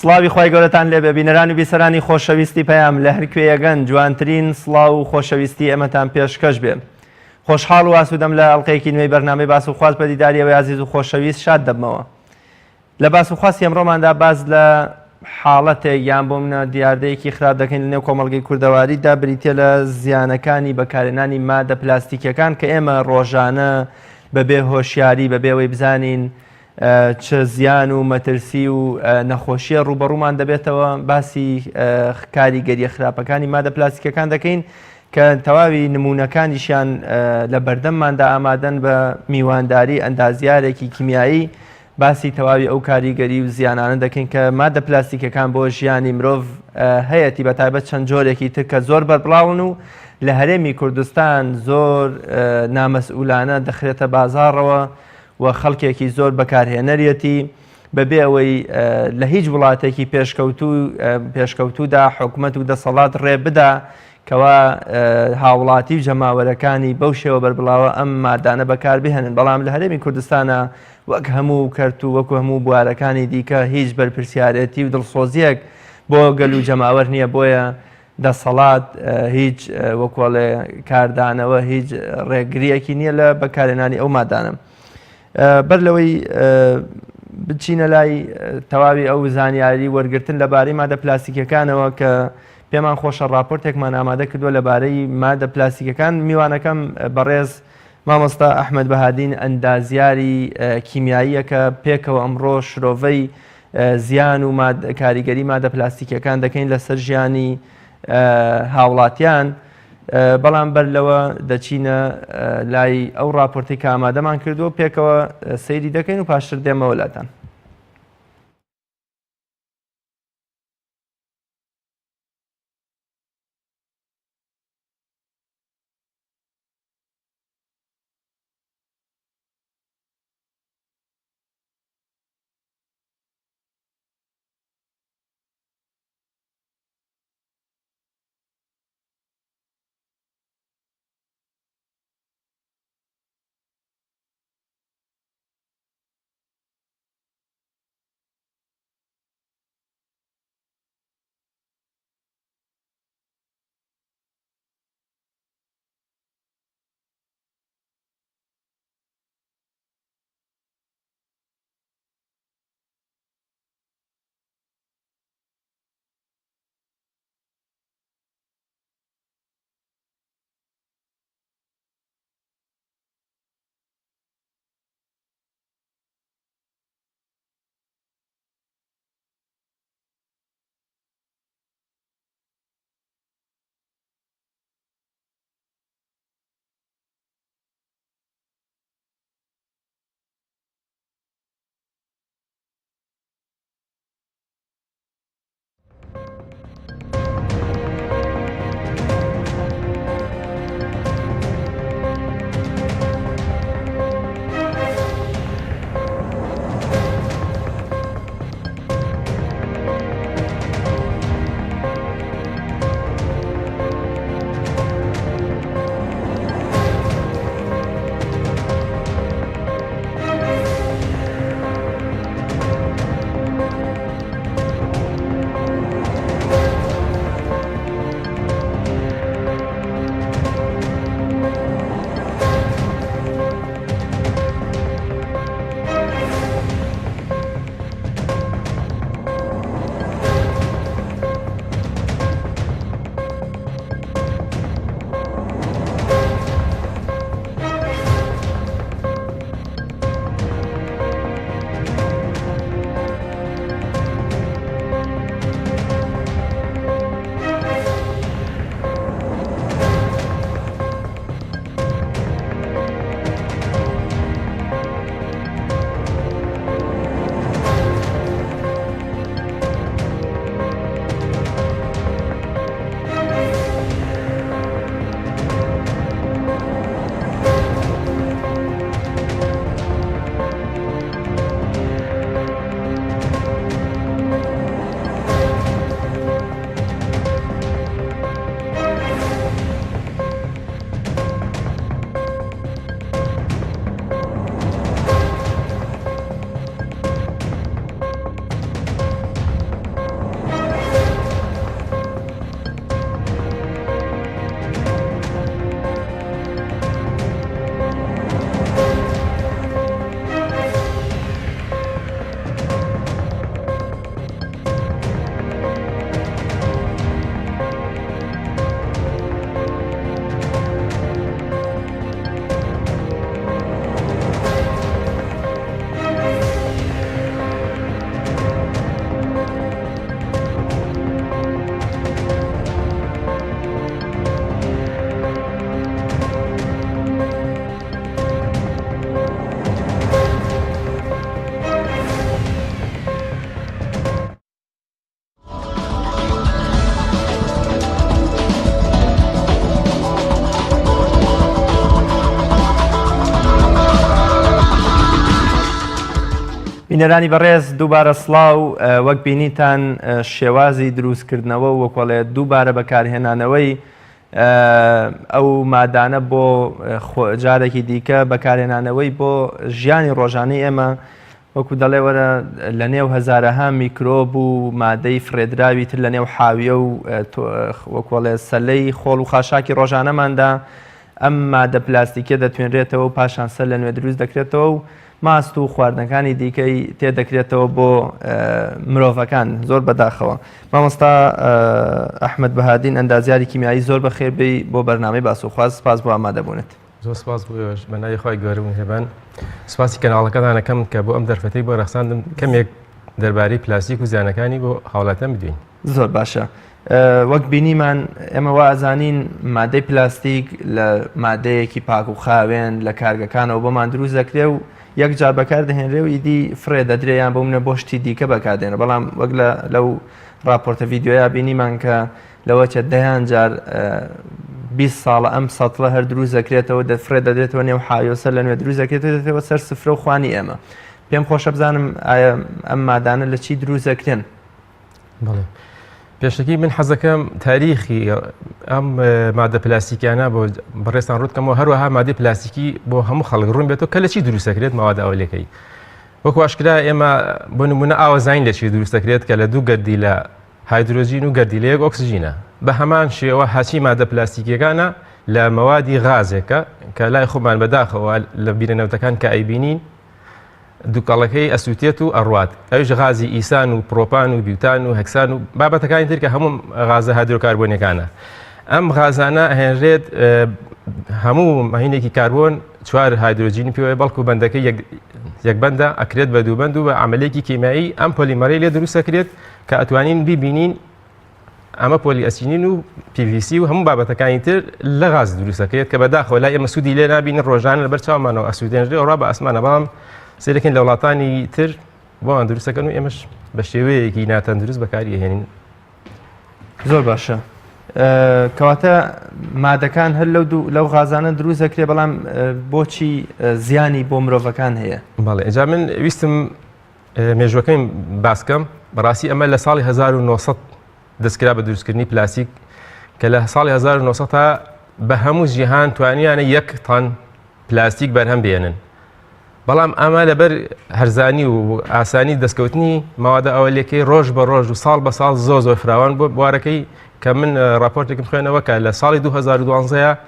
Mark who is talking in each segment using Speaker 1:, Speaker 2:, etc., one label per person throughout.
Speaker 1: سڵاوی خی گەورەتان لێبێ بینەران و بیسەرانی خۆشەویستی پەیام لە هەر کوێیەگەن جوانترین سڵاو و خۆشەویستی ئەمەتان پێشکەش بێ. خۆشحاڵ و ئاسوودەم لە ئەڵلقەیەکی نوێی بەرنامەی باس و خواست بە دیداریەوەی عزیز و خۆشەویست شاد دەبمەوە. لە باس و خواستی ئەمڕۆماندا باز لە حاڵەتێک یان بۆ منە دیاردەیەکی خراپ دەکەین لە نێو کۆمەڵگەی کوردەواریدا بریتە لە زیانەکانی بەکارهێنانی مادە پلاستیکیەکان کە ئێمە ڕۆژانە بەبێ هۆشیاری بەبێەوەی بزانین چه زیان و مەترسی و نەخۆشیە ڕوبەڕوومان دەبێتەوە باسی کاریگەریە خراپەکانی مادە پلاستیکەکان دەکەین کە تەواوی نمونونەکانیشیان لە بەردەمماندا ئامادەن بە میوانداری ئەندازیارێکی کیمیایی باسی تەواوی ئەو کاریگەری و زیانانە دەکەین کە مادە پلاستیکەکان بۆ ژیانی مرۆڤ هەیەی بەتایبەت چەند جۆرێکی تر کە زۆر بەربڵاون و لە هەرێمی کوردستان زۆر نامەسئولانە دەخرێتە بازاڕەوە و خەڵکێکی زۆر بەکارهێنەرەتی بەبێ ئەوەی لە هیچ وڵاتێکی پێشکەوتوودا حکوومەت و دەسەڵات ڕێ بدا کەوا هاوڵاتی و جەماوەرەکانی بەو شێوە بەربڵاوە ئەم مادانە بەکار بهێنن بەڵام لە هەرێمی کوردستانە وەک هەموو کەرت و وەکو هەموو بوارەکانی دیکە هیچ بەرپرسیارەتی و دڵسۆزیەک بۆ گەل و جەماوەر نییە بۆیە دەسەڵات هیچ وەکوڵێ کاردانەوە هیچ ڕێگریەکی نییە لە بەکارهێنانی ئەو مادانە. بەر لەوەی بچینە لای تەواوی ئەو زانیاری وەرگرتن لەبارەی مادە پلاستیکەکانەوە کە پێمان خۆشە راپۆرتێکمان ئامادە کردووە لەبارەی مادە پلاستیکەکان میوانەکەم بەڕێز مامۆستا ئەحمەد بەهادین ئەندازیاری کیمیاییە کە پێکەوە ئەمڕۆ شرۆڤەی زیان و کاریگەری مادە پلاستیکەکان دەکەین لەسەر ژیانی هاوڵاتیان بەڵام بەر لەوە دەچینە لای ئەو راپۆرتی کە ئامادەمان کردووە پێکەوە سەیری دەکەین و پاشتر دێمەوە لاتان. بینەرانی بەڕێز دووبارە سڵاو وەک بینیتان شێوازی دروستکردنەوە وەکوڵێت دووبارە بەکارهێنانەوەی ئەو مادانە بۆ جارێکی دیکە بەکارهێنانەوەی بۆ ژیانی ڕۆژانەی ئێمە وەکو دەڵێ وەرە لە نێو هەزارەها میکرۆب و مادەی فرێدراوی تر لە نێو حاویە و وەکوڵێ سەلەی خۆڵ و خاشاکی ڕۆژانەماندا ئەم مادە پلاستیکە دەتوێنرێتەوە و پاشان سەر لە نوێ دروست دەکرێتەوە و ماست و خواردنەکانی دیکەی تێدەکرێتەوە بۆ مرۆڤەکان زۆر بەداخەوە. مامۆستا ئەحمەد بەهادین ئەندازیاری کیمیایی زۆر بەخێربێی بۆ بەرنامەی باسوخواز سپاس بۆ ئامادەبوونت.
Speaker 2: زۆر سپاس بۆ بەنای خۆی گەورەبوون هێبان سپاسی کەناڵەکەتانەکەم کە بۆ ئەم دەرفەتەی بۆ ڕەخساندم کەمێک دەربارەی پلاستیک و زیانەکانی بۆ هاوڵاتیان بدوین.
Speaker 1: زۆر باشە. وەک بینیمان ئێمە وازانین مادەی پلاستیک لە مادەیەکی پاک و خاوێن لە کارگەکانەوە بۆمان دروست دەکرێ و یەک جار بەکار دەهێنرێ و ئیدی فرێ دەدرێیان بۆ منە بۆ شتی دیکە بەکاردێنە بەڵام وەک لەو راپۆرتە ڤیددیۆیا بینیمان کە لەوە چە دەیان جار 20 ساڵە ئەم سەتڵە هەر دروست دەکرێتەوە دەفرێ دەدرێتەوە نێو حاویۆسەر لە نوێ دروست دەکرێتەوە دەتەوە سەر سفرە و خوانی ئێمە. پێم خۆشە بزانم ئایا ئەم مادانە لە چی دروست دەکرێن؟
Speaker 2: بەڵێ پێشەکی من حەزەکەم تاریخی ئەم مادە پلاستیکیانە بۆ بەڕێستان ڕوتکەمەوە هەروەها مادەی پلاستیکی بۆ هەموو خەڵک ڕوون بێتەوە کە لە چی دروست دەکرێت ماوەدە ئەولەکەی. وەکو ئاشکرا ئێمە بۆ نمونە ئاوەزین لە چی دروست دەکرێت کە لە دوو گەردی لە هایدرۆژین و گەردی لە یەک ئۆکسژینە. بە هەمان شێوە هاچی مادە پلاستیکیەکانە لە مەوادی غازێکە کە لای خۆمان بەداخەوە لە بیرەنەوتەکان کە ئەیبینین دووکەڵەکەی ئەسووتێت و ئەڕوات ئەوش غازی ئیسان و پرۆپان و بیوتان و هەکسان و بابەتەکانی تر کە هەموو غازە هایدرۆکاربۆنیەکانە. ئەم غازانە هێنرێت هەموو مەهینێکی کاربۆن 4 هایدرۆجینی پێوەیە بەڵکو بەندەکەی یەکبەندە ئەکرێت بە دووبەند و بە عملێکی کیمیایی ئەم پۆلیمەرەی لێ دروست دەکرێت کە ئەتوانین بیبینین ئەمە پۆلی ئەسینین و PVC و هەموو بابەتەکانی تر لە غاز دروست دەکرێت کە بەداخەوە لای ئێمە سوودی لێ نابینن ڕۆژانە لەبەر چاومانەوە ئەسوودێنرێ ئەوڕا بە ئەسمانە بەڵام سێرەکەن لە وڵاتانی تر بۆیان دروستەکەن و ئێمەش بە شێوەیەکی ناتەندروست بەکاری هێنین.
Speaker 1: زۆر باشە. کەواتە مادەکان هەر لەو غازانە دروست دەکرێت بەڵام بۆچی زیانی بۆ مرۆڤەکان هەیە؟ بەڵێ
Speaker 2: ئێجا من ویستم مێژوەکەیم باسکەم بەڕاستی ئەمە لە ساڵی 1900 دەستکرا بە دروستکردنی پلاستیک کە لە ساڵی 1900 تا بە هەموو جیهان توانیانە 1 تەن پلاستیک بەرهەم بێنن. بەڵام ئەمە لەبەر هەرزانی و ئاسانی دەستکەوتنی ماوەدە ئەولەکەی ڕۆژ بە ڕۆژ و ساڵ بە ساڵ زۆر فراوان بۆ بوارەکەی کە من راپۆرتێکم خوێنەوە کە لە ساڵی 2012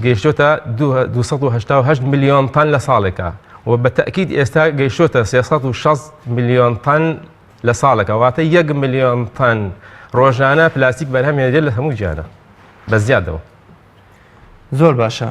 Speaker 2: گەیشتۆتە 288 میلیۆن تەن لە ساڵێکە و بە تەکید ئێستا گەیشتۆتە 360 میلیۆن تەن لە ساڵێکە واتە 1 میلیۆن تەن ڕۆژانە پلاستیک بەرهەمێنرێت لە هەموو جیهانە بە زیادەوە.
Speaker 1: زۆر باشە.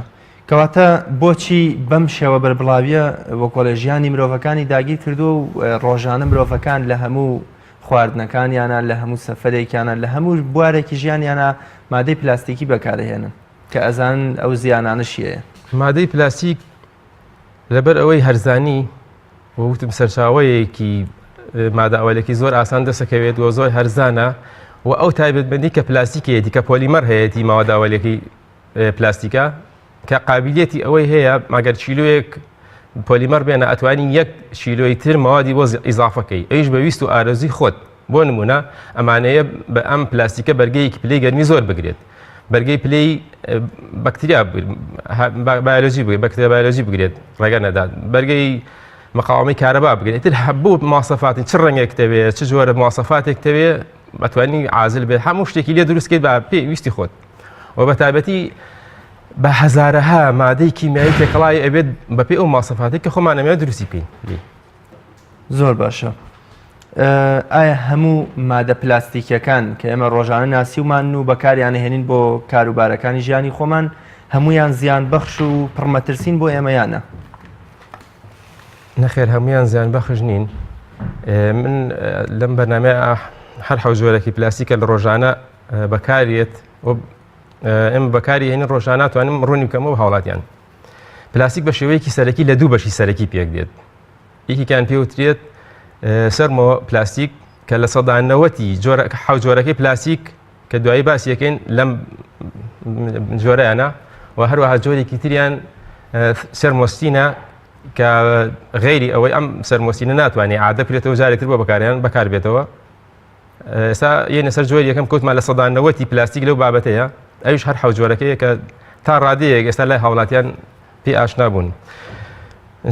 Speaker 1: کەواتە بۆچی بەم شێوە بەربڵاویە وەکۆلە ژیانی مرۆڤەکانی داگیر کردو و ڕۆژانە مرۆڤەکان لە هەموو خواردنەکانیانە لە هەموو سەفەرێکیانە لە هەموو بوارێکی ژیانیانە مادەی پلاستیکی بەکارهێنن کە ئەزان ئەو زیانانەشیەیە.
Speaker 2: مادەی پلاستیک لەبەر ئەوەی هەرزانی وتم سەرچاوەیەکی مادە ئەولێکی زۆر ئاسان دەسەکەوێت و زۆر هەرزانە و ئەو تایبەتمەندی کە پلاستیکەیەتی کە پۆلیمەر هەیەی ماوەدە ئەولێکی پلاستیکە کە قابلیەتی ئەوەی هەیە ماگەر چیلۆیەک پۆلیمەر بێنە ئەتوانین 1 چیلۆی تر ماوادی بۆ ئیزافەکەی ئەویش بەویست و ئارەزوی خۆت بۆ نمونە ئەمانەیە بە ئەم پلاستیکە بەرگەیەکی پلەی گەرمی زۆر بگرێت بەرگەی پلەی بەکتریا بایۆلۆژی بگرێت بەکتریا بایۆلۆژی بگرێت ڕێگە نەدات بەرگەی مەقاومەی کارەبا بگرێت تر هەبوو مواصفاتی چ ڕەنگێک دەوێت چ جۆرە مواصفاتێک دەوێت ئەتوانی عازل بێت هەموو شتێکی لێ دروستکەیت بە پێویستی خۆت و بە تایبەتی بە هەزارەها مادەی کیمیایی تێکەڵای ئەبێت بەپێ ئەو مواصفاتی کە خۆمان ئەمەوێت دروستی بکەین.
Speaker 1: زۆر باشە. ئایا هەموو مادە پلاستیکیەکان کە ئێمە ڕۆژانە ناسیومان و بەکاریانهێنین بۆ کاروبارەکانی ژیانی خۆمان هەمویان زیان بەخش و پڕمەترسین بۆ ئێمەیانە؟
Speaker 2: نەخێر هەمویان زیان بەخش نین. من لەم بەرنامەیە هەر حەوزۆرەی پلاستیکە لە ڕۆژانە بەکارێت ئێمە بەکاری هێنین ڕۆژانە توانم ڕوونی بکەمەوە هاوڵاتیان. پلاستیک بە شێوەیەکی سەرەکی لە دوو بەشی سەرەکی پێک دێت. یەکێکیان پێوترێت سەرمەوە پلاستیک کە لە سەدانەوەتی حەوزۆرەکەی پلاستیک کە دوایی باسیەکەین لەم جۆرەیانە و هەروەها جۆرێکی تریان سەرمۆستینە کە غێری ئەوەی ئەم سەرمۆسینە ناتوانێت عادە بکرێتەوە جارێتتر بۆ بەکاریان بەکاربێتەوە. ئێستا یەنە سەر جۆری یەکەم کەوتمان لە سەدانەوەتی پلاستیک لەو بابەتەیە، ئەویش هەر حەوجۆرەکەیە کە تا ڕادەیەک ئێستا لای هاوڵاتیان پێ ئاشنا بوون.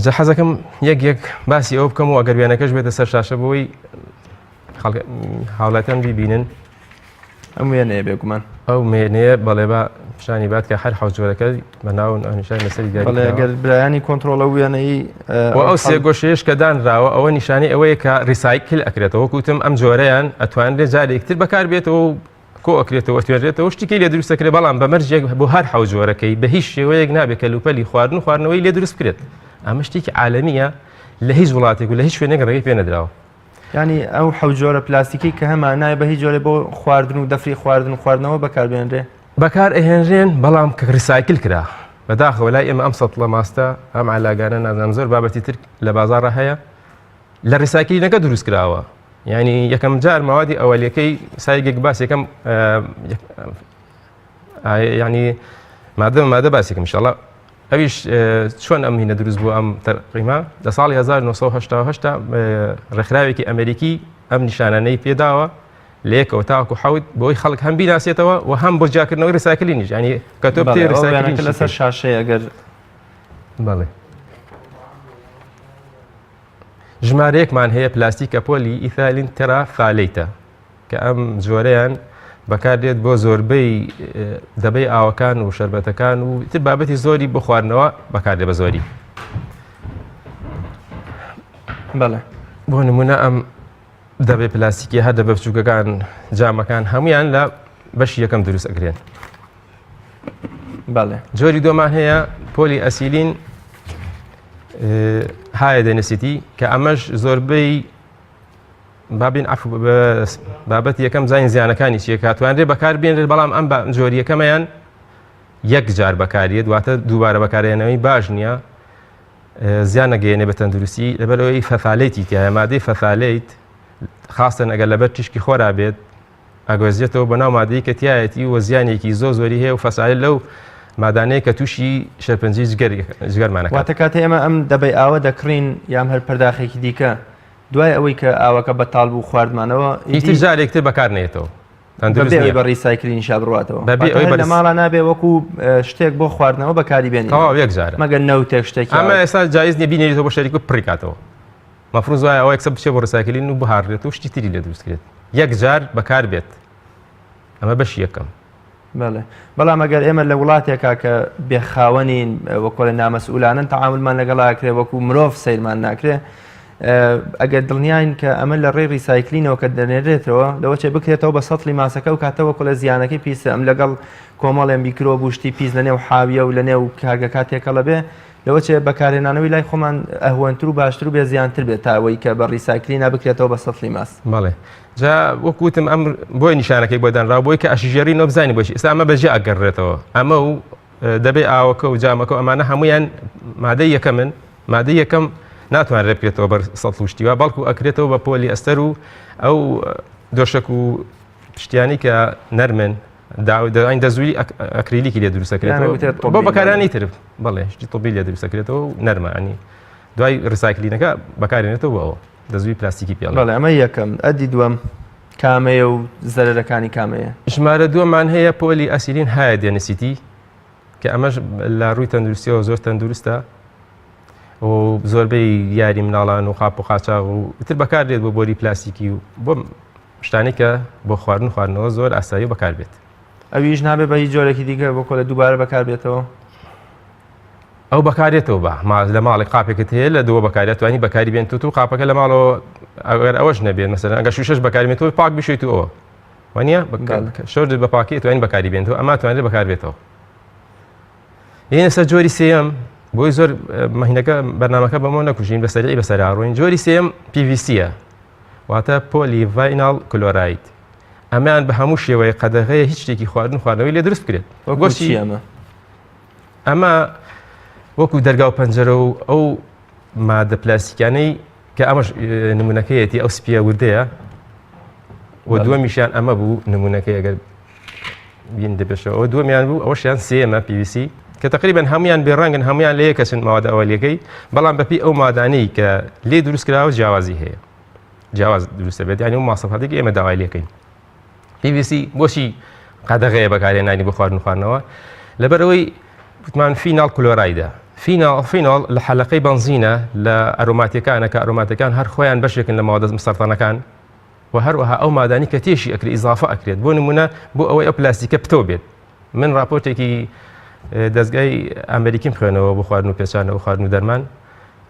Speaker 2: جا حەزەکەم یەک باسی ئەوە بکەم و ئەگەر وێنەکەش بێتە سەر شاشە بۆی هاوڵاتیان بیبینن.
Speaker 1: ئەم وێنەیە بێگومان
Speaker 2: ئەو مێنەیە بەڵێ بە پیشانی بات کە هەر حەوجۆرەکە بەناو نیشان لەسەری داری
Speaker 1: ئەگەر برایانی کۆنتترۆلە وێنەی
Speaker 2: ئەو سێ گۆشەیەش کە دانراوە ئەوە نیشانی ئەوەیە کە ریسایکل ئەکرێتەوە کوتم ئەم جۆرەیان ئەتوانرێت جارێکتر بەکار بێتەوە کۆ ئەکرێتەوە توێنرێتەوە شتێکی لێ دروستەکرێت بەڵام بە مەرجێک بۆ هەر حەوجۆرەکەی بە هیچ شێوەیەک نابێت کەلوپەلی خواردن و خواردنەوەی لێ دروست بکرێت. ئەمە شتێکی عالەمیە لە هیچ وڵاتێک و لە هیچ شوێنێک ڕێگەی پێ نەدراوە.
Speaker 1: ینی ئەو حەوجۆرە پلاستیکی کە هەمان نایە بە هیچ جۆرە بۆ خواردن و دەفری خواردن و خواردنەوە بەکاربێنرێ
Speaker 2: بەکار ئەهێنرێن بەڵام کە ریسایکل کرا بەداخەوە لای ئێمە ئەم سەتڵە ماستە ئەم علاگانە نازانم زۆر بابەتی تر لە بازاڕە هەیە لە ریسایکلینەکە دروست کراوە. ینی یەکەم جار ماوادی ئەوەلەکەی سایگێک باس یەکەم ینی مادە باسێکم ئینشاڵڵا ئەویش چۆن ئەم هینە دروست بوو ئەم تەقریما لە ساڵی 1970 ڕێکخراوێکی ئەمریکی ئەم نیشانانەی پێداوە لە یەکەوە تاوەکو حەوت بۆی خەڵک هەم بیناسێتەوە و هەم بۆ جاکردنەوەی ریسایکلینیش ینی کە تۆ بتێ ریسایکلینەکە
Speaker 1: لەسەر شاشەیە ئەگەر
Speaker 2: بەڵێ ژمارەیەکمان هەیە پلاستیکە پۆلی ئیثالین تەرافالەیتە کە ئەم جۆرەیان بەکاردێت بۆ زۆربەی دەبەی ئاوەکان و شەربەتەکان و تر بابەتی زۆری بۆ خواردنەوە بەکاردێت بە زۆری.
Speaker 1: بەڵێ
Speaker 2: بۆ نمونە ئەم دەبێ پلاستیکی هەر دەبە بچووکەکان جامەکان هەمویان لە بەشی یەکەم دروست ئەکرێن.
Speaker 1: بەڵێ
Speaker 2: جۆری دۆمان هەیە پۆلی ئەسیلین هایە دەنسیتی کە ئەمەش زۆربەی بابین بابەت یەکەم زین زیانەکانی چیە کاتوانرێ بەکار بێنرێت بەڵام ئەم جۆریەکەمەیان یەک جار بەکارێت واتە دووبارە بەکارێنەوەی باش نییە زیان نەگەیەنێ بە تەندروستی لەبەرەوەی فەفالەیتی تایە مادەی فەفالەیت خاستن ئەگەر لەبەر تیشکی خۆرا بێت ئەگۆزیێتەوە بەناو مادەی کە تایەتی و زیانێکی زۆری هەیە و فەسایل لەو مادانەیە کە تووشی شەرپەنجی جگەرمانەکە.
Speaker 1: واتە کاتە ئێمە ئەم دەبەی ئاوە دەکڕین یان هەر پەرداخێکی دیکە دوای ئەوەی کە ئاوەکە بەتاڵ بوو خواردمانەوە
Speaker 2: هیچ جارێکتر بەکار نێتەوە
Speaker 1: بە ڕیسایکلین شا بڕاتەوە لە ماڵە نابێ وەکو شتێک بۆ خواردنەوە بەکاری بێنی
Speaker 2: یەک جارە
Speaker 1: مەگەر نەوتێک شتێک
Speaker 2: ئەمە ئێستا جایز نیە بینێتەوە بۆ شەریک و پڕیکاتەوە مەفروض وایە ئەوە یەکسە بچێت بۆ ڕیسایکلین و بەهاڕێت و شتی تری لێ دروستکرێت یەک جار بەکار بێت ئەمە بەشی یەکەم.
Speaker 1: بەڵێ بەڵام ئەگەر ئێمە لە وڵاتێکا کە بێخاوەنین وەکو لە نامەسئولانن تەعاملمان لەگەڵاکرێ وەکو مرۆڤ سەیرمان ناکرێ ئەگەر دڵنیاین کە ئەمە لە ڕێی ریسایکلینەوە کە دەنێرێتەوە لەوە چێ بکرێتەوە بە سەتڵی ماسەکە و کاتەوە کۆ لە زیانەکەی پیسە ئەم لەگەڵ کۆمەڵێن میکرۆب و شتی پیس لە نێو حاویە و لە نێو کارگە کاتێکە لە بێ لەوە چێ بەکارهێنانەوەی لای خۆمان ئەهوەنتر و باشتر و بێ زیانتر بێت تاوەی کە بە ریسایکلینا بکرێتەوە بە سەتڵی ماس.
Speaker 2: بەڵێ جا وەکوتم ئەم بۆی نیشانەکەی بۆ دانرا بۆی کە ئەشیژێری نۆبزانی بۆشی ئێستا ئەمە بەجێ ئەگەڕێتەوە ئەمە و دەبێ ئاوەکە و جامەکە و ئەمانە هەمویان مادەی یەکەمن مادەی یەکەم ناتوانرێت بکرێتەوە بەر سەتڵ و شتیوە بەڵکو ئەکرێتەوە بە پۆلی ئەستەر و ئەو دۆشک و پشتیانی کە نەرمن داین دەزووی ئەکریلیکی لێ دروستەکرێتەوە بۆ بەکارانی تر بەڵێ شتی تۆبیل لێ دروستەکرێتەوە و نەرمانی دوای ڕیسایکلینەکە بەکارێنێتەوە بەوە دەزووی پلاستیکی پێڵ.
Speaker 1: بەڵێ ئەمە یەکەم. ئەدی دووەم کامەیە و زەرەرەکانی کامەیە.
Speaker 2: ژمارە دووەمان هەیە پۆلی ئەسیلین هایە دێنسیتی کە ئەمەش لە ڕووی تەندروستیەوە زۆر تەندروستە و زۆربەی یاری مناڵان و خاپ و قاچاق و تر بەکاردێت بۆ بۆری پلاستیکی و بۆ شتانی کە بۆ خواردنەوە زۆر ئاسایی و بەکار بێت.
Speaker 1: ئەویش نابێ بە هیچ جۆرەی دیکە بۆ کۆلە دووبارە بەکار بێتەوە
Speaker 2: ئەو بەکارێتەوە بە لە ماڵی قاپێکت هەیە لە دووە بەکارێت توانی بەکاری بێن تو قاپەکە لە ماڵەوە ئەگەر ئەوەش نەبێت مەسەلەن ئەگەر شوشەش بەکاربێتەوە پاک بشێت و ئەوە وانە شۆرت بە پاکی توانین بەکاری بێنەوە ئەما توانێت بەکار بێتەوە. ئێستا جۆری سێم بۆی زۆر مەهینەکە بەرنامەکە بەمەوە نەکوژین بە سەرعی بەسەر ئاڕۆین جۆری سێم PVCە واتە پۆلی ڤایناڵ کلۆراید ئەمەیان بە هەموو شێوەیە قەدەغەیە هیچ شتێکی خواردنەوەی لێ دروست بکرێت. ئەمە وەکو دەرگا و پەنجەرە و ئەو مادە پلاستیکانەی کە ئەمەش نمونونەکەیەتی ئەو سپیە وردەیە و دووەمیشیان ئەمە بوو نمونونەکەی ئەگەر بین دەبێشەوە ئەو دووەمیان بوو ئەوەشیان سێمە PVC کە تقریبان هەمویان بێڕەنگن هەمویان لە یەکەچن ماوەدە ئەوەلیەکەی بەڵام بەپی ئەو مادانەی کە لێ دروستکراوە جیاوازی هەیە جیاواز دروستە بێت یانی و ماسەفاتێکی ئێمە داوای لێکەین PVC بۆچی قەدەغەیە بەکارهێنانی بۆ خواردن و خواردنەوە لەبەرەوەی وتمان فینال کلۆرایدە فینال لە حەلقەی بنزینە لە ئەروماتیەکانە کە ئەروماتەکان هەر خۆیان بەشێکن لە ماوەدە سەرطانەکان و هەروەها ئەو مادانی کە تێشی ئەکری ئیزافە ئەکرێت بۆ نمونە بۆ ئەوەی ئەو پلاستیکە پتۆ بێت من راپۆرتێکی دەستگای ئەمریکیم خوێنەوە بۆ خواردن و پێچانە و خواردن و دەرمان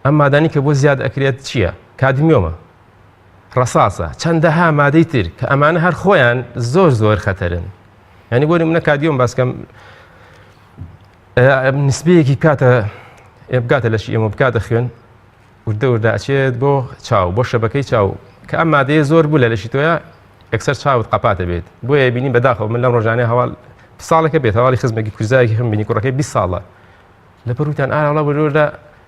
Speaker 2: ئەم مادانی کە بۆ زیاد ئەکرێت چییە؟ کادمیۆمە ڕەساسە چەندەها مادەی تر کە ئەمانە هەر خۆیان زۆر خەتەرن ینی بۆ نمونە کادمیۆم باسکەم نسبەیەکی بکاتە لەشی ئێمە بکاتە خوێن وردە ئەچێت بۆ چاو بۆ شەبەکەی چاو کە ئەم مادەیە زۆر بوو لە لەشی تۆیە ئەکسەر چاوت قەپاتە بێت بۆیە بینی بەداخەوە من لەم ڕۆژانەی هەواڵ ساڵێکە بێت هەواڵی خزمێکی کوزایەکی خم بینی کوڕەکەی 20 ساڵە لە پەروتیان ئاڵە بۆرە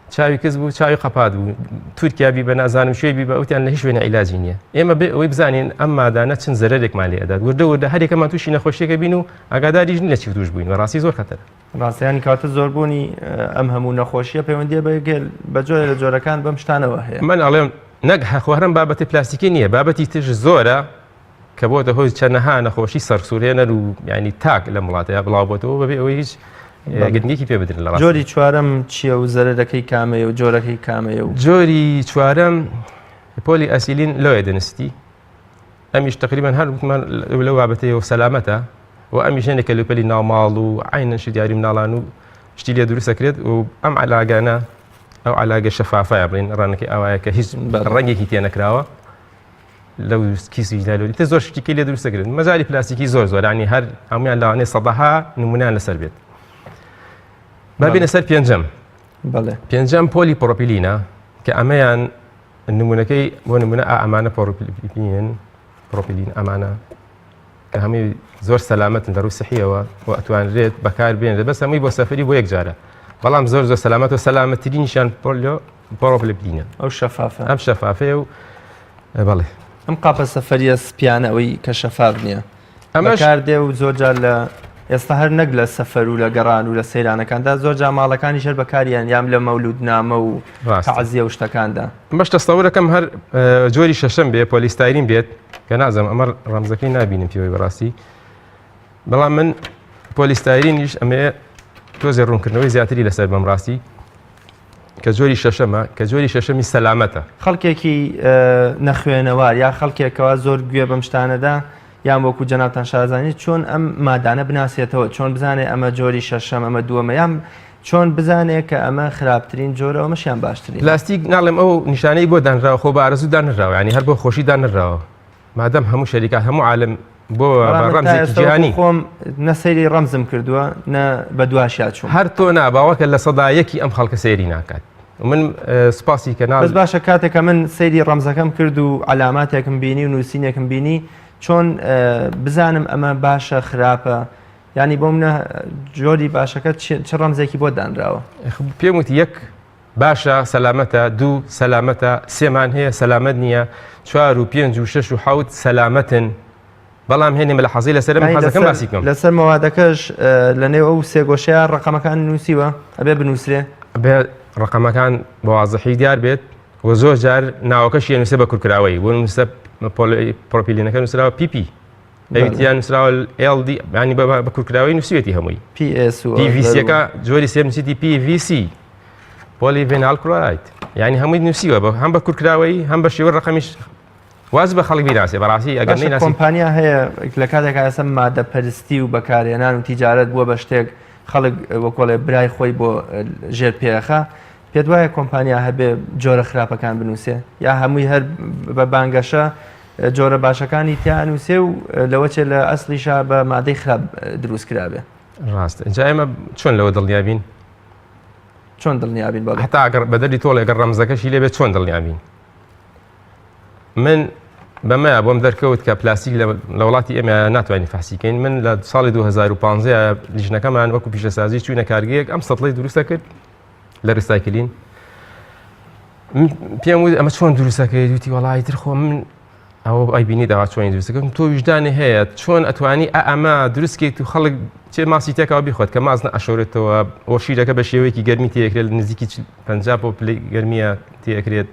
Speaker 2: چاوی کەس بوو چاوی قەپات بوو تورکیابی بە نازانم شوێبی بە ئەوتیان لە هیچ شوێنە عیلاجی نییە ئێمە بێ ئەوەی بزانین ئەم مادانە چەند زەرێکمان لێ ئەدات وردە هەرێکەمان تووشی نەخۆشیەکە بین و ئاگاداریش لە چی توش بووین و ڕاستی زۆر خەتەرە
Speaker 1: ڕاستیانی کاتە زۆربوونی ئەم هەموو نەخۆشیە پەیوەندیە بەگەل بە جۆرە لە جۆرەکان بەم شتانەوە هەیە
Speaker 2: من ئەڵێم نەک هەخوارم بابەتی پلاستیکی نییە بابەتی تش زۆرە کە بۆتە هۆی چەندەها نەخۆشی سەرسوورێنەر و ینی تاک لە وڵاتەیە بڵاو بۆتەوە بەبێ ئەوەی هیچ گرنگێکی پێ بدرن لە
Speaker 1: جۆری چوارەم چییە و زەرەرەکەی کامەیە و جۆرەکەی کامەیە و
Speaker 2: جۆری چوارەم پۆلی ئەسیلین لەوێ دەنستی ئەمیش تقریبان هەر وتمان لەو بابەتەیە و سەلامەتە و ئەمیش هێنێک کەلوپەلی ناوماڵ و عینەشی دیاری مناڵان و شتی لێ دروستەکرێت و ئەم علاگانە ئەو علاگە شەفافایە بڵین ڕانەکەی ئەوایە کە هیچ ڕەنگێکی تێ نەکراوە لەو کیسی لەلۆری تە زۆر شتێکی لێ دروستەکرێت مەجای پلاستیکی زۆر ینی هەر هەمویان لاوانەیە سەدەها نمونیان لەسەر بێت بابینە سەر پێنجەم پۆلی پرۆپیلینە کە ئەمەیان نمونونەکەی بۆ نمونە ئەمانە پرۆپیلین ئەمانە کە هەمووی زۆر سەلامەتن دەڕوو سەحیەوە و ئەتوانرێت بەکار بێنێت بەس هەمووی بۆ سەفری بۆ یەک جارە بەڵام زۆر سەلامەت و سەلامەتترینیشان پۆلیپلینە
Speaker 1: ئەو شەفافە
Speaker 2: ئەم شەفافەیە و بەڵێ
Speaker 1: ئەم قاپە سەفەریە سپیانە ئەوەی کە شەفاف نییە ئەمە کار دێ و زۆرجار لە ئێستا هەر نەک لە سەفەر و لە گەڕان و لە سەیرانەکاندا زۆرجار ماڵەکانی شەر بەکاریان یام لە مەولود نامە و تەعزیە و شتەکاندا
Speaker 2: بەش دەستەوەرەکەم هەر جۆری شەشەم بێ پۆلیستایرین بێت کە نازم ئەمە ڕەمزەکەی نبینم پێوەی بەڕاستی بەڵام من پۆلیستایرینیش ئەمێ تۆزێ ڕوونکردنەوەی زیاتری لەسەر بەم ڕاستی کە جۆری شەشەمە کە جۆری شەشەمی سەلامەتە
Speaker 1: خەڵکێکی نەخوێنەوار یا خەڵکێکەوە زۆر گوێ بەم شتانەدا یان وەکو جەنابتان شارزانانی چۆن ئەم مادانە بناسێتەوە چۆن بزانێ ئەمە جۆری شەشەم ئەمە دووەمە یان چۆن بزانێت کە ئەمە خراپترین جۆرە ئەمەشیان باشترین
Speaker 2: پلاستیک ناڵێم ئەو نیشانەی بۆ دانراوە خۆ بە ئارەزوو دانراوە ینی هەر بۆ خۆشی دانراوە مادەم هەموو شەریکات هەموو عالم بۆ ڕەمزێکی جیهانی
Speaker 1: خۆم نەسەیری ڕەمزم کردووە نە بە دواشیا چوون
Speaker 2: هەر تۆ ناباوەکە لە سەدایەکی ئەم خەڵکە سەیری ناکات من سپاسی کەناڵ
Speaker 1: بەس باشە کاتێکە من سەیری ڕەمزەکەم کرد و علاماتێکم بینی و نووسینێکم بینی چۆن بزانم ئەمە باشە خراپە ینی بۆ منە جۆری باشەکە چ ڕەمزێکی بۆ دانراوە
Speaker 2: پێم وتی یەک باشە سەلامەتە دوو سەلامەتە سێمان هەیە سەلامەت نییە 4 و 5 و 6 و 7 سەلامەتن بەڵام هێنێمە لە حەزی لەسەر حەزەکەم باسیکەم
Speaker 1: لەسەر مەوادەکەش لەنێو ئەو سێگۆشەیە ڕقەمەکان نووسیوە ئەبێ بنووسرێ
Speaker 2: بێ ڕقەمەکان بە وازەحی دیار بێت و زۆر جار ناوەکەشیە نووسێ بە کورکراوەی بۆ نووسە پرۆپیلینەکە نووسراوە PP ئەویان نووسراوە LD ینی بە کورکراوەی نووسێتی هەمووی PVCەکە جۆری سێ نووسیتی PVC پۆلی ڤینال کلۆرایت یعنی هەمووی نووسیوە هەم بە کورکراوەی هەم بە شێوە ڕقەمیش واز بە خەڵک بیناسێ بەڕاستی ئەگەر نەیناسی
Speaker 1: کۆمپانیا هەیە لە کاتێکا ئێستا مادە پەرستی و بەکارهێنان و تیجارەت بووە بە شتێک خەڵک وەکۆڵێ برای خۆی بۆ ژێر پێخە پێت وایە کۆمپانیا هەبێ جۆرە خراپەکان بنووسێ یا هەمووی هەر بە بانگەشە جۆرە باشەکانی تیا نووسێ و لەوەچێ لە ئەسلیشا بە مادەی خراپ دروست کرابێ
Speaker 2: ڕاست اینجا ئێمە چۆن لەوە دڵنیابین
Speaker 1: چۆن دڵنیابین بەڵێ
Speaker 2: هەتا ئەگەر بەدەری تۆڵ ئەگەر ڕەمزەکەشی لێبێت چۆن دڵنیابین من بەمە بۆم دەرکەوت کە پلاستیک لە وڵاتی ئێمە ناتوانین فەحسیکەین من لە ساڵی 2015 لیژنەکەمان وەکو پیشەسازی چوونە کارگەیەک ئەم سەتڵەی دروستە کرد لە ریسایکلین پێم وت ئەمە چۆن دروستەکەی دوتی وەڵی تر خۆ من ئەو ئەیبینی داوا چۆنی دروستەکەم تۆ ویژدانی هەیە چۆن ئەتوانی ئەمە دروستکەیت و خەڵک چێ ماسی تێکەوە بیخۆت کە مازنە ئەشۆرێتەوە ئەو شیرەکە بە شێوەیەکی گەرمی تێکرێت نزیکی 50 پلی گەرمیە تێکرێت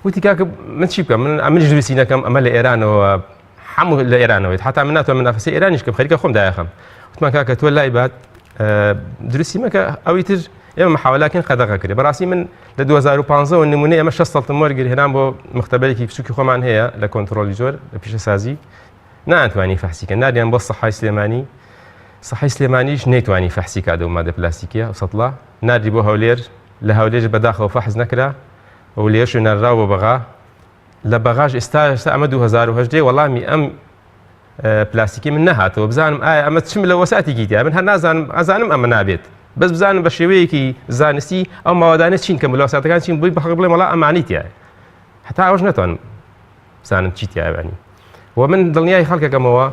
Speaker 2: وتی کاکە من چی بکەم من ئەمەش دروستی نەکەم ئەمە لە ئێرانەوە هەموو لە ئێرانەوەیت حتا من ناتوانم منافەسەی ئێرانیش کەم خەریکە خۆم دایەخەم وتمان کاکە تۆ لای بات دروستی مەکە ئەوی تر ئێمە محاولاکەین قەدەغە کرێ بەڕاستی من لە 2015 نمونەی ئەمە 6 سەڵتم وەرگری هێنام بۆ مختبەرێکی بچووکی خۆمان هەیە لە کۆنتڕۆلی جۆر لە پیشەسازی ناتوانی فەحسیکە نادیان بۆ سەحای سلێمانی سەحای سلێمانیش نەیتوانی فەحسی کات و مادە پلاستیکیە و سەتڵا نادی بۆ هەولێر لە هەولێر بەداخەوە فەحز نەکرا و لێش و نەررا بۆ بەغا لە بەغاش ئێستا ئەمە 2010 وەڵامی ئەم پلاستیکی من نەهاتەوە بزانم ئایا ئەمە چم لە وەساتێکی تیا من هەر نازانم ئەزانم ئەمە نابێت بەس بزانم بە شێوەیەکی زانستی ئەو ماوەدانە چین کە ملاساتەکان چین بووی بەخەڵک بڵێ وەڵا ئەمانی تایە هەتا ئەوش نەتوانم بزانم چی تایبانی و من دڵنیای خەڵکەکەمەوە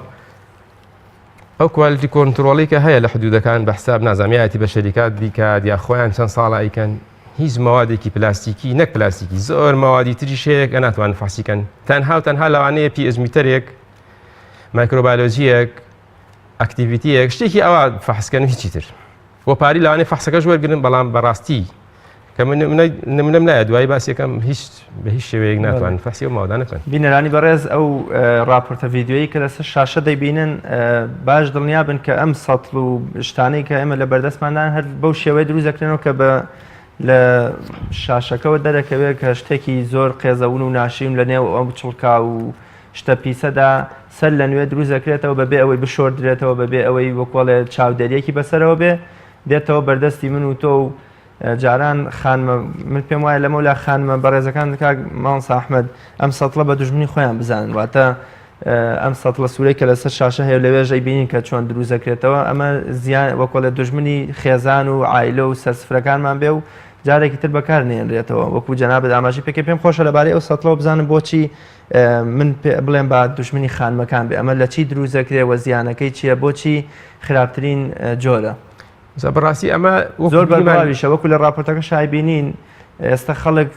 Speaker 2: ئەو کوالیتی کۆنتڕۆڵی کە هەیە لە حدودەکان بە حساب نازانیایەتی بە شەریکات بیکات یا خۆیان چەند ساڵە ئەیکەن هیچ ماوادێکی پلاستیکی نەک پلاستیکی زۆر ماوادی تریش هەیە کە ناتوانن فەحسیکەن تەنها لەوانەیە PS میتەرێک مایکرۆبایۆلۆژیەک ئەکتیڤیتیەک شتێکی ئەوە فەحسکەن هیچی تر بۆ پاری لەوانەیە فەحسەکەش وەرگرن بەڵام بەڕاستی کە نمونەم نایە دوای باسیەکەم هیچ بە هیچ شێوەیەک ناتوانن فەحسی و ماوەدان نەکەن
Speaker 1: بینەرانی بەڕێز ئەو راپۆرتە ڤیدیۆیی کە لەسەر شاشە دەیبینن باش دڵنیا بن کە ئەم سەتڵ و شتانەی کە ئێمە لە بەردەستماندان هەر بەو شێوەیە دروست دەکرێنەوە کە بە لە شاشەکەەوە دەرەکەوێت کە شتێکی زۆر قێزەون و ناشیم لە نێو ئەو چڵکا و شتە پیسەدا سەر لە نوێ دروست دەکرێتەوە بەبێ ئەوەی بشۆردرێتەوە بەبێ ئەوەی وەکۆڵێ چاودێریەکی بەسەرەوە بێ دێتەوە بەردەستی من و تۆ و جاران خانمە من پێم وایە لەمە لا خانمە بەڕێزەکان کاک ماڵس ئەحمەد ئەم سەتڵە بە دوژمنی خۆیان بزانن واتە ئەم سەتڵە سوورەی کە لەسەر شاشە هەیە لەوێژەی بینین کە چۆن دروست دەکرێتەوە ئەمە زیان وەکۆڵێ دوژمنی خێزان و عایلە و سەرسفرەکانمان بێ و جارێکی تر بەکار نێنرێتەوە وەکو جەنابەت ئاماژی پێکە پێم خۆشە لەبارەی ئەو سەتڵەوە بزانم بۆچی من بڵێم با دوژمنی خانمەکان بێ ئەمە لە چی دروست دەکرێت وە زیانەکەی چییە بۆچی خراپترین جۆرە
Speaker 2: بەڕاستی ئەمە
Speaker 1: زۆر بەرماویشە وەکو لە راپۆرتەکە شای بینین ئێستا خەڵک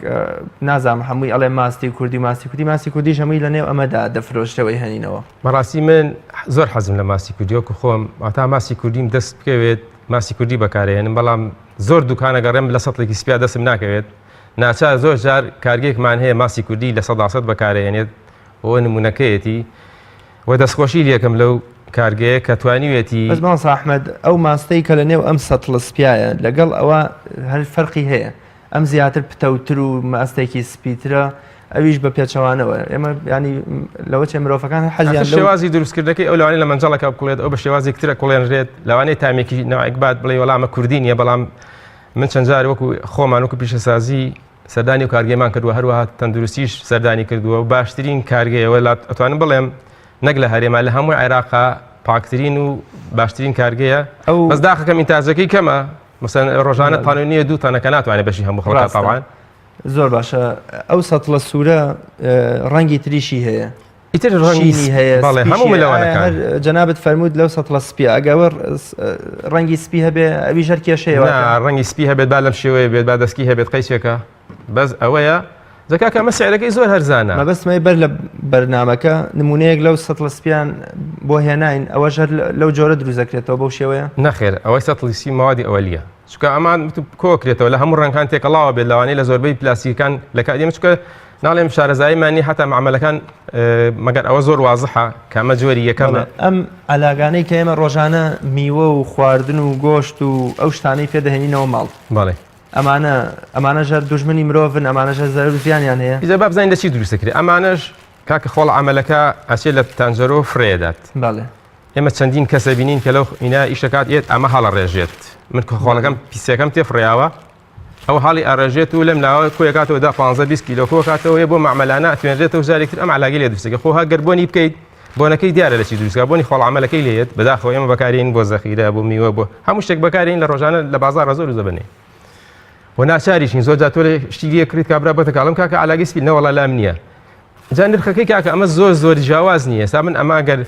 Speaker 1: نازانم هەمووی ئەڵێ ماستی کوردی ماسی کوردیش هەمووی لە نێو ئەمەدا دەفرۆشتەوەی هەنینەوە
Speaker 2: بەڕاستی من زۆر حەزم لە ماسی کوردی وەکو خۆم ئاتا ماسی کوردیم دەست بکەوێت ماسی کوردی بەکارێنم بەڵام زۆر دوکانە گەڕێم لە سەتڵێکی سپیا دەستم ناکەوێت ناچار زۆر جار کارگێکمان هەیە ماسی کوردی لە 100% بەکارێنێت ئەوە نمونونەکەیەتی و دەستخۆشی لێکم لەو کارگەیە کە توانیوێتی
Speaker 1: بەس ماڵس ئەحمەد ئەو ماستەی کە لە نێو ئەم سەتڵە سپیایە لەگەڵ ئەوە هەر فەرقی هەیە ئەم زیاتر پتەوتر و ماستێکی سپیترە ئەویش بە پێچەوانەوە ئێمە ینی لەوە چێ مرۆڤەکان حەزیان
Speaker 2: شێوازی دروستکردەکەی ئەو لەوانەیە لە مەنجەڵەکە بکڵێت ئەو بە شێوازی کترە کوڵێنرێت لەوانەیە تامێکی ناوەیەکبات بڵێ وەڵامە کوردی نیە بەڵام من چەند جار وەکو خۆمان وەکو پیشەسازی سەردانی و کارگەیمان کردووە هەروەها تەندروستیش سەردانی کردووە و باشترین کارگەیەوە ئەتوانم بڵێم نەک لە هەرێما لە هەمووی عێراقا پاکترین و باشترین کارگەیە بەس داخەکەم ئینتاجەکەی کەمە مەسەن ڕۆژانە تانونیە 2 تانەکە ناتوانێت بەشی هەموو خەڵک تاوان
Speaker 1: زۆر باشە ئەو سەتڵە سوورە ڕەنگی تریشی هەیە
Speaker 2: ئیتر ڕەنگی هەیە هەموو ملەوانەکان
Speaker 1: جەنابەت فەرموود لەو سەتڵە سپیە ئەگەوە ڕەنگی سپی هەبێ ئەوی ژەر کێشەیە
Speaker 2: ڕەنگی سپی هەبێت با لەم شێوەیە بێت با دەستکی هەبێت قەیسێکە بەس ئەوەیە زەکا کە مەسیعەکەی زۆر هەرزانە
Speaker 1: مەبەستمەی بەر لە بەرنامەکە نمونەیەک لەو سەتڵە سپیان بۆ هێناین ئەوە ژەر لەو جۆرە دروست دەکرێتەوە بەو شێوەیە
Speaker 2: نەخێر ئەوەی سەتڵی سی ماوادی ئەوەلیە چکە ئەمان کۆکرێتەوە لە هەموو ڕەنگان تێکەڵاوە بێت لەوانەیە لە زۆربەی پلاستیکەکان لە کاتێمە چکە ناڵێم شارەزاییمانی هەتا معاملەکان مەگەر ئەوە زۆر وازحە کامە جۆری یەکەمە
Speaker 1: ئەم ئەلاگانەی کە ئێمە ڕۆژانە میوە و خواردن و گۆشت و ئەو شتانەی پێدەهێنینەوە ماڵ
Speaker 2: بەڵێ
Speaker 1: ئەمانەژە دوژمنی مرۆڤن ئەمانەژە زەرور زیانیان هەیە
Speaker 2: ئیزە با بزانین لە چی دروست دەکرێت ئەمانەش کاکە خۆڵ عملەکە ئەچێت لە تانجەرۆ فرێدات
Speaker 1: بەڵێ
Speaker 2: ئێمە چەندین کەسە بینین کە لەو ئینا ئیشەکات ئێت ئەمە هەڵە ڕێژێت من خۆڵەکەم پیسەکەم تێفڕیاوە ئەو حاڵی ئاڕێژێت و لەم لاوە کۆیەکاتەوە 15-20 کیلۆ کۆکاتەوە بۆ معاملانە ئەتوێنرێتەوە جارێکتر ئەم علاگەی لێ دروستەکە خۆها گەربۆنی بکەیت بۆنەکەی دیارە لە چی دروستکە بۆنی خۆڵ عملەکەی لێت بەداخەوە ئێمە بەکارین بۆ زەخیرە بۆ میوە بۆ هەموو شتێک بەکارین لە ڕۆژانە لە بازاڕ زۆر زەبنێ و ناچاریشین زۆر جار تۆ شتی کڕیت کابرا بۆتە کاڵم کاکە علاگەی سپی نەوەڵا لام نییە جا نرخەکەی کاکە ئەمە زۆر جیاواز نییە سا من ئەمە گەر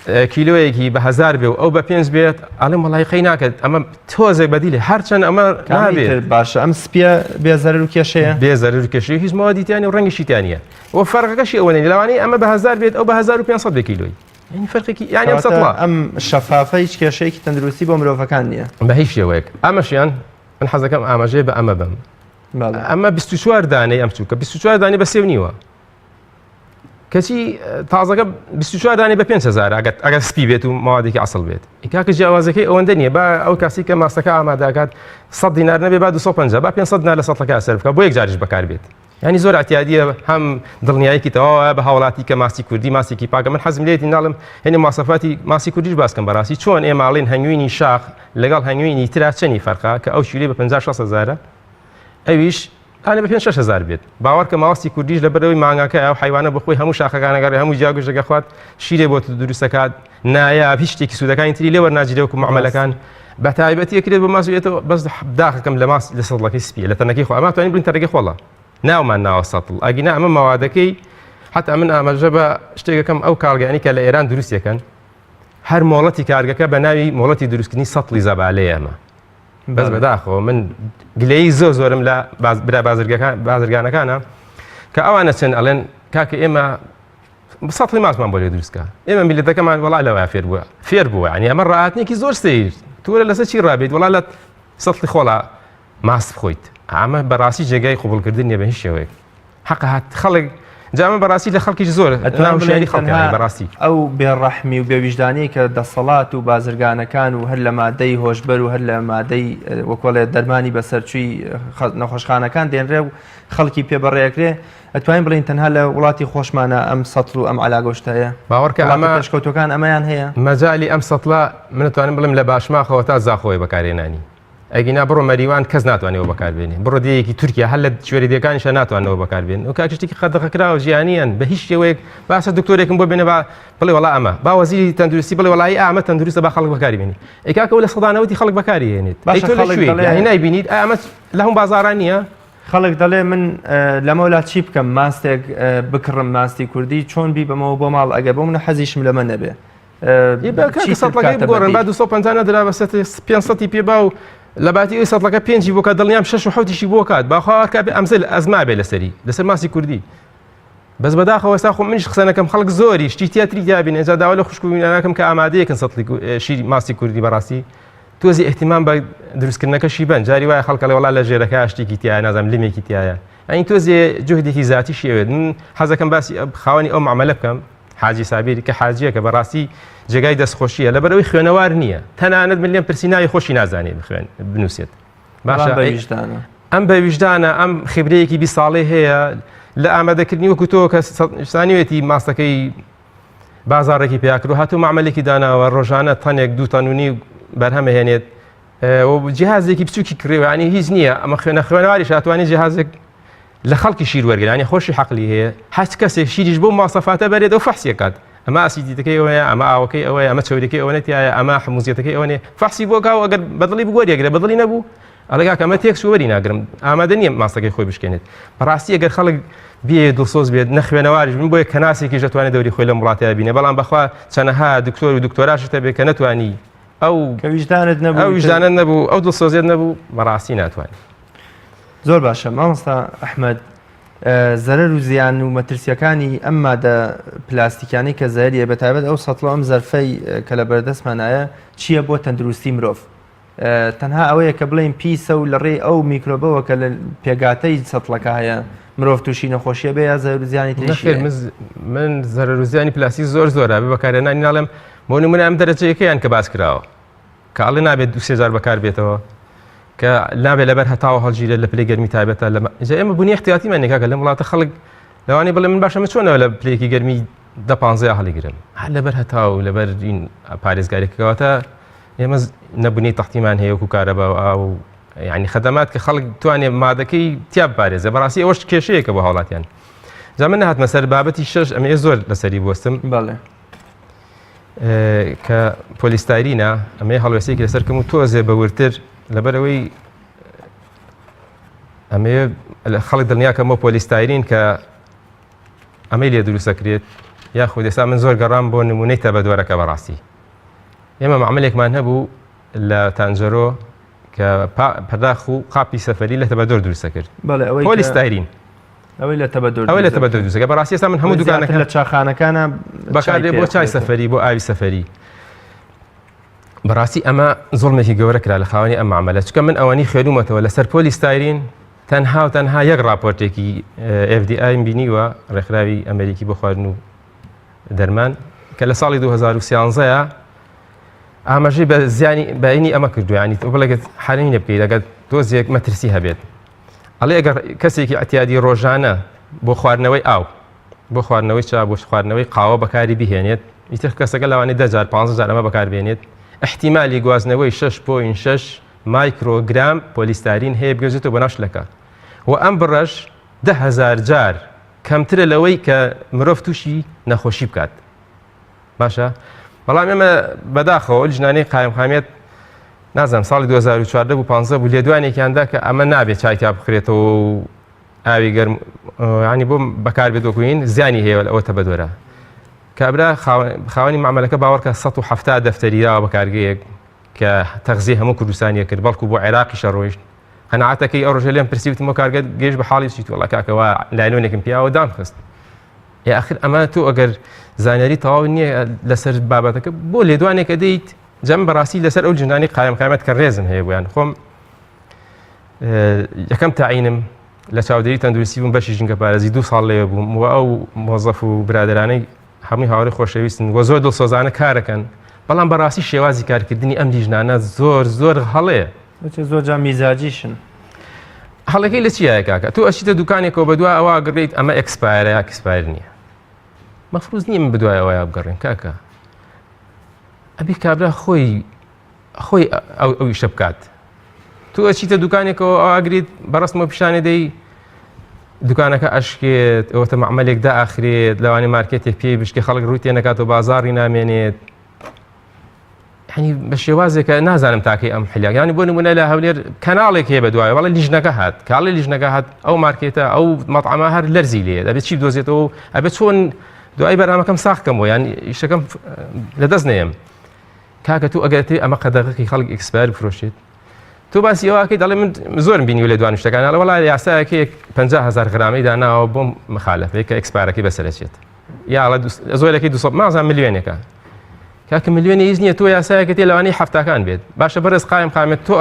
Speaker 2: کیلۆیەکی بە 1000 بێ و ئەو بە 5 بێت ئەڵێم وەڵای قەی ناکەت ئەمە تۆزێک بەدیلێ هەرچەند ئەمە نابێت
Speaker 1: باشە ئەم سپیە بێزەر و کێشەیە
Speaker 2: بێزەر و کێشەی هیچ ماوەدیتیانی و ڕەنگیشیتیانە و فەرقەکەشی ئەوەنێ لەوانەیە ئەمە بە 1000 بێت ئەو بە 1500 بێ کیلۆی یعنی فەرقێکی یعنی ئەم سەتڵە
Speaker 1: ئەم شەفافە هیچ کێشەیەکی تەندروستی بۆ مرۆڤەکان نییە
Speaker 2: بە هیچ شێوەیەک ئەمەشیان من حەزەکەم ئاماژەیە بە ئەمە بم ئەمە 24 دانەی ئەم چووکە 24 دانەی بە سێو نیوە کەچی تازەکە 24 دانەی بە 5000 ئەگەر سپی بێت و ماوەدێکی ئەسڵ بێت ئیکاکە جیاوازەکەی ئەوەندە نییە با ئەو کاسی کە ماستەکە ئامادەکات 100 دینار نەبێ با 250 با 500 دینار لە سەتڵەکە سەر بکە بۆ یەک جاریش بەکار بێت ینی زۆر ئەتیادیە هەم دڵنیایەکی تەواوە بە هاوڵاتی کە ماسی کوردی ماسێکی پاکە من حەزم لێتی ناڵم هێنێ ماسەفاتی ماسی کوردیش باسکەم بەڕاستی چۆن ئێماڵین هەنگوینی شاخ لەگەڵ هەنگوینی ترا چەنی فەرقا کە ئەو شیرەی بە 50-60 ئەویش ئەە بە 5-6 بێت باوەڕکە ماوەستی کوردیش لە بەرەوەی مانگاکە ئەو حیوانە بەخۆی هەموو شاخەکانەگەڕێ هەموو جیاگوژەکە خوات شیرێ بۆ دروستەکات نایە هیچ شتێکی سوودەکانی تری لێوە ناجیرەوەکو معاملەکان بە تایبەتی یەکرێت بە ماسوێتەوە بەس داخەکەم لە ماس لە سەڵەکەی سپی لە تەنەکەی خۆ ئەمە توانین بڵین تەرەکەی خۆڵە ناومان ناوە سەتڵ ئەگینا ئەمە ماوادەکەی حتا من ئاماژە بە شتێکەکەم ئەو کارگەیانی کە لە ئێران دروستیەکەن هەر مۆڵەتی کارگەکە بە ناوی مۆڵەتی دروستکردنی سەتڵی زەبالەیە ئەمە بەس بەداخەوە من گلەی زۆرم لە برا بازرگانەکانە کە ئەوانە چەند ئەڵێن کاکە ئێمە سەتڵی ماسمان بۆ لێ دروستکە ئێمە میلەتەکەمان وەڵای لەوە فێر بووە ینی ئەمە ڕاهاتنێکی زۆر سیر تورە لەسەر چی ڕابێت وەڵا لە سەتڵی خۆڵا ماس بخۆیت ئەمە بەڕاستی جێگای قوبوڵکردن نیە بە هیچ شێوەیەک حەق هات خەڵک جامە بەڕاستی لە خەڵکیش زۆر ناوشێری خەڵکانی بەڕاستی
Speaker 1: ئەو بێڕەحمی و بێویژدانی کە دەسەڵات و بازرگانەکان و هەر لە مادەی هۆشبەر و هەر لە مادەی وەکۆڵێت دەرمانی بەسەرچووی نەخۆشخانەکان دێنرێ و خەڵکی پێبڕێکرێ ئەتوانین بڵین تەنها لە وڵاتی خۆشمانە ئەم سەتڵ و ئەم علاگۆشتایە
Speaker 2: باوەڕکە ئەمە
Speaker 1: پێشکەوتەکان ئەمەیان هەیە
Speaker 2: مەجای ئەم سەتڵە منتوانم بڵم لە باشماخەوە تا زاخۆی بەکارێنانی ئەگینا بڕۆ مەریوان کەس ناتوانێەوە بەکاربێنێ بڕۆ دیەکی تورکیا هەر لە کوێریەکانیشە ناتوانەوە بەکاربێن و کاکشتێکی خەدەخەکراوە ژیانیان بە هیچ شێوەیەک باسە دکتۆرێکم بۆ بێنە بڵێ وڵا ئەمە با وەزیری تەندروستی بڵێ وڵی ئامە تەندروستە با خەڵک بەکاربێنی ئێکاکەەوە لە سەدانەوەتی خەڵک بەکارهێنێت نایبینیت ئەمە لە هەم بازاران نییە
Speaker 1: خەڵک دەڵێ من لەمەولا چی بکەم ماستێک بکڕم ماستی کوردی چۆن بی بەمەوە بۆ ماڵ ئەگە بۆ منە حەزیشم لەمە نەبێ
Speaker 2: سەڵەکەی بگۆڕن با 250 درا بە 500 پێ با و لە باتی سەڵەکە 5 بۆ کە دڵنیام 6 و 7 بۆ کات باخواکە ئەمزل ئەزما بێ لەسەری لەسەر ماسی کوردی بەس بەداخەوە سا خۆ منیش قسەنەکەم خەڵک زۆری شتی تیاتری دابین ئێجا داوا لە خوشکبوونانەکەم کە ئامادەیەکن سەتڵی شیری ماسی کوردی بەڕاستی تۆزی احتیمام بە دروستکردنەکەشی بن جاری وایە خەڵکە لە وڵا لە ژێرەکە شتێکی تایە نازانم لێمێکی تایە ئەین تۆزێ جوهدێکی ذاتی شێوێت من حەزەکەم باسی خاوەنی ئەو معاملە بکەم حاجی سابیری کە حاجیە کە بەڕاستی جێگای دەستخۆشیە لەبەرەوەی خوێنەوار نییە تەنانەت من لێم پرسی ناوی خۆشی نازانێ بخوێن بنووسێت باشە ئەم بە ویژدانە ئەم خبرەیەکی 20 ساڵێ هەیە لە ئامادەکردنی وەکو تۆ کە شتانیوێتی ماستەکەی بازارێکی پیاکرد و هاتوو معاملێکی داناوە ڕۆژانە تەنێک 2 تەنونی بەرهەمەهێنێت جیهازێکی بچووکی کڕێوانی هیچ نییە ئەمە خوێنەواری شاتوانی جیهازێک لە خەڵکی شیر وەرگرانی خۆشی حەقلی هەیە هەچ کەسێک شیریش بۆ ماسەفاتە بەرێت و فەحسیەکات ئەمە ئاسیدیتەکەی ئەوەیە ئەمە ئاوەکەی ئەوەیە ئەمە چۆرەکەی ئەوەنێتیایە ئەمە حموزیەتەکەی ئەوەنێ فەحسی بۆ گاو ئەگەر بەدڵی بگۆریەگرێ بەدڵی نەبوو ئەلگا کەمە تێک سووەری ناگرم ئامادە نییە ماستەکەی خۆی بشکێنێت بەڕاستی ئەگەر خەڵک بێ دڵسۆز بێت نەخوێنەواریش من بۆیە کەناسێکیش دەتوانێت دەوری خۆی لە وڵاتەیە بینێ بەڵام بەخوا چەنەها دکتۆر و دکتۆراشتە بێت کە نەتوانی ئەو ویژدانت نەبوو ئەو دڵسۆزیت نەبوو بەڕاستی ناتوانێت
Speaker 1: زۆر باشە مامۆستا ئەحمەد زەرەر و زیان و مەترسیەکانی ئەم مادە پلاستیکانی کە زەریە بەتایبەت ئەو سەتڵ ئەم زەرفەی کە لە بەردەستمانایە چییە بۆ تەندروستی مرۆڤ تەنها ئەوەیە کە بڵێن پیسە و لە ڕێ ئەو میکرۆبەوە کە لە پێگاتەی سەتڵەکە هەیە مرۆڤ تووشی نەخۆشیە بێ یا زەرەر و زیانی تریشی
Speaker 2: من زەرەر و زیانی پلاستیک زۆرە بێ بەکارهێنانی ناڵێم بۆ نمونە ئەم دەرەجەیەکەیان کە باس کراوە کە ئەڵێ نابێت 2000 بەکار بێتەوە کە نابێت لەبەر هەتاوە هەڵگیرێت لە پلەی گەرمی تایبەتە لە ئێمە بوونی احتیاتیمان نێکاکە لەم وڵاتە خەڵک لەوانی بڵێ من باشە من چۆنەوە لە پلەیەکی گەرمی 10-15 هەڵیگرم هەر لەبەر هەتاو لەبەر این پارێزگاریەکەواتە ئێمە نەبوونی تەختیمان هەیە و کارەبا و یعنی خەدەمات کە خەڵک توانێت مادەکەی تیا بپارێزە بەڕاستی ئەوەش کێشەیەکە بۆ هاوڵاتیان جا من نەهاتمە سەر بابەتی 6 ئەمە زۆر لەسەری بوەستم
Speaker 1: بەڵێ
Speaker 2: کە پۆلیستایرینە ئەمە هەڵوێستێکی لەسەرکەم و تۆزێ بەورتر لەبەرەوەی ئەمێ خەڵک دڵنیاکەمەوە پۆلیستایرین کە ئەمەی لێ دروستەکرێت یاخود ئێستا من زۆر گەڕام بۆ نمونەی تەبەدۆرەکە بەڕاستی ئێمە معاملێکمان هەبوو لە تانجەرۆ کە پەرداخ و قاپی سەفەری لە تەبەدۆر دروستە کرد پۆلیستایرین
Speaker 1: ئەوەی لە تەبەدۆر
Speaker 2: ئەوەی لە تەبەدۆر دروستەکە بەڕاستی ئێستا من هەموو دوکانەکە
Speaker 1: لە چاخانەکانە
Speaker 2: بەکاردێ بۆ چای سەفەری بۆ ئاوی سەفەری بەڕاستی ئەمە زۆڵمێکی گەورە کرا لە خاوەنی ئەم معاملە چکە من ئەوەنی خوێنومەتەوە لەسەر پۆلیستایرین تەنها و تەنها یەک راپۆرتێکی FDI بینیوە ڕێکخراوی ئەمریکی بۆ خواردن و دەرمان کە لە ساڵی 2013 ئاماژەی بە زیانی بەینی ئەمە کردو ینی تۆ بڵێت حرەمی لێ بکەیت ئەگەر دۆزێک مەترسی هەبێت ئەڵێ ئەگەر کەسێکی ئەتیادی ڕۆژانە بۆ خواردنەوەی ئاو بۆ خواردنەوەی چا بۆ خواردنەوەی قاوە بەکاری بهێنێت ئیتر کەسەکە لەوانەیە 10,000-15,000 ئەمە بەکاربێنێت احتیمالی گوازنەوەی 6.6 مایکرۆگرام پۆلیستارین هەیە بگەزێتەوە بۆ ناو شلەکە و ئەم بڕەش 10,000 جار کەمترە لەوەی کە مرۆڤ تووشی نەخۆشی بکات باشە بەڵام ئێمە بەداخەوە ژنانەی قایمقامیەت نازانم ساڵی 2014 بوو 15 بوو لێدوانێکیاندا کە ئەمە نابێت چایتا بخرێتەوە و ئاوی گەرم ینی بۆ بەکاربێت وەکوین زیانی هەیە ئەوە تەبەدۆرە کابرا خاوەنی معاملەکە باوەڕکە 170 دەفتەریاوە بەکارگەیەک کە تەغزیە هەموو کوردستانیە کرد بەڵکو بۆ عێراقیشە ڕۆیشت قەناعەتەکەی ئەو ڕۆژە لێم پرسیوتمەوە کارگەر گەیشت بە حاڵی چیت وەڵا کاکەوە لایلۆنێکم پیاوە دامخست ئاخر ئەمە تۆ ئەگەر زانیاری تەواو نییە لەسەر بابەتەکە بۆ لێدوانێکە دەیت جەم بەڕاستی لەسەر ئەو جنانی قایمقامەت کە ڕێزم هەیە بۆیان خۆم یەکەم تاعینم لە چاودێری تەندروستی بووم بەشی ژنگە پارێزی 2 ساڵ لێ بووم و ئەو مۆزەف و برادرانەی هەمووی هاوڕێی خۆشەویستن و زۆر دڵسۆزانە کارەکەن بەڵام بەڕاستی شێوازی کارکردنی ئەم لیژنانە زۆر هەڵەیە
Speaker 1: زۆر جا میزاجیشن
Speaker 2: هەڵەکەی لە چیایە کاکە تۆ ئەچیتە دوکانێکەوە بە دوای ئەوە گڕیت ئەمە ئەکسپایرە یا ئەکسپایر نییە مەفروض نییە من بدوای ئەوەیە بگەڕێن کاکە ئەبی کابرا خۆی ئەو ئیشە بکات تۆ ئەچیتە دوکانێکەوە ئاگریت بەڕستمە پیشانێ دەی دوکانەکە ئەشکێت ئەوەتە معمەلێک داخرێت لەوانێ مارکێتێک پێی بشکێ خەڵک ڕووی تێ نەکات و بازاڕی نامێنێت ینی بە شێوازێکە نازانم تاکەی ئەم حلیاک ینی بۆ نمونە لە هەولێر کەناڵێک هەیە بە دوایە وەڵی لیژنەکە هات کاڵی لیژنەکە هات ئەو مارکێتە ئەو مەطعەمە هەر لەرزی لێ دەبێت چی دۆزێتەوە ئەبێت چۆن دوای بەرنامەکەم ساختکەمەوە یان ئیشەکەم لەدەست نێم کاکە تو ئەگەرێت ئەمە قەدەغەکەی خەڵک ئەکسپایر بفرۆشێت تۆ باسی ئەوەکەی دەڵێ من زۆرم بینی و لێ دوان شتەکان وڵای یاسایەکەی 50,000 غرامەی داناوە بۆم مخالەفەیە کە ئەکسپایرەکەی بەسەرچێت یا زۆرەکەی 200 ملیۆنێکە کاکە ملیۆنی هیچ نییە تۆ یاسایەکە تێ لەوانەی هەفتاکان بێت باشە بەڕێز قایمقامێت تۆ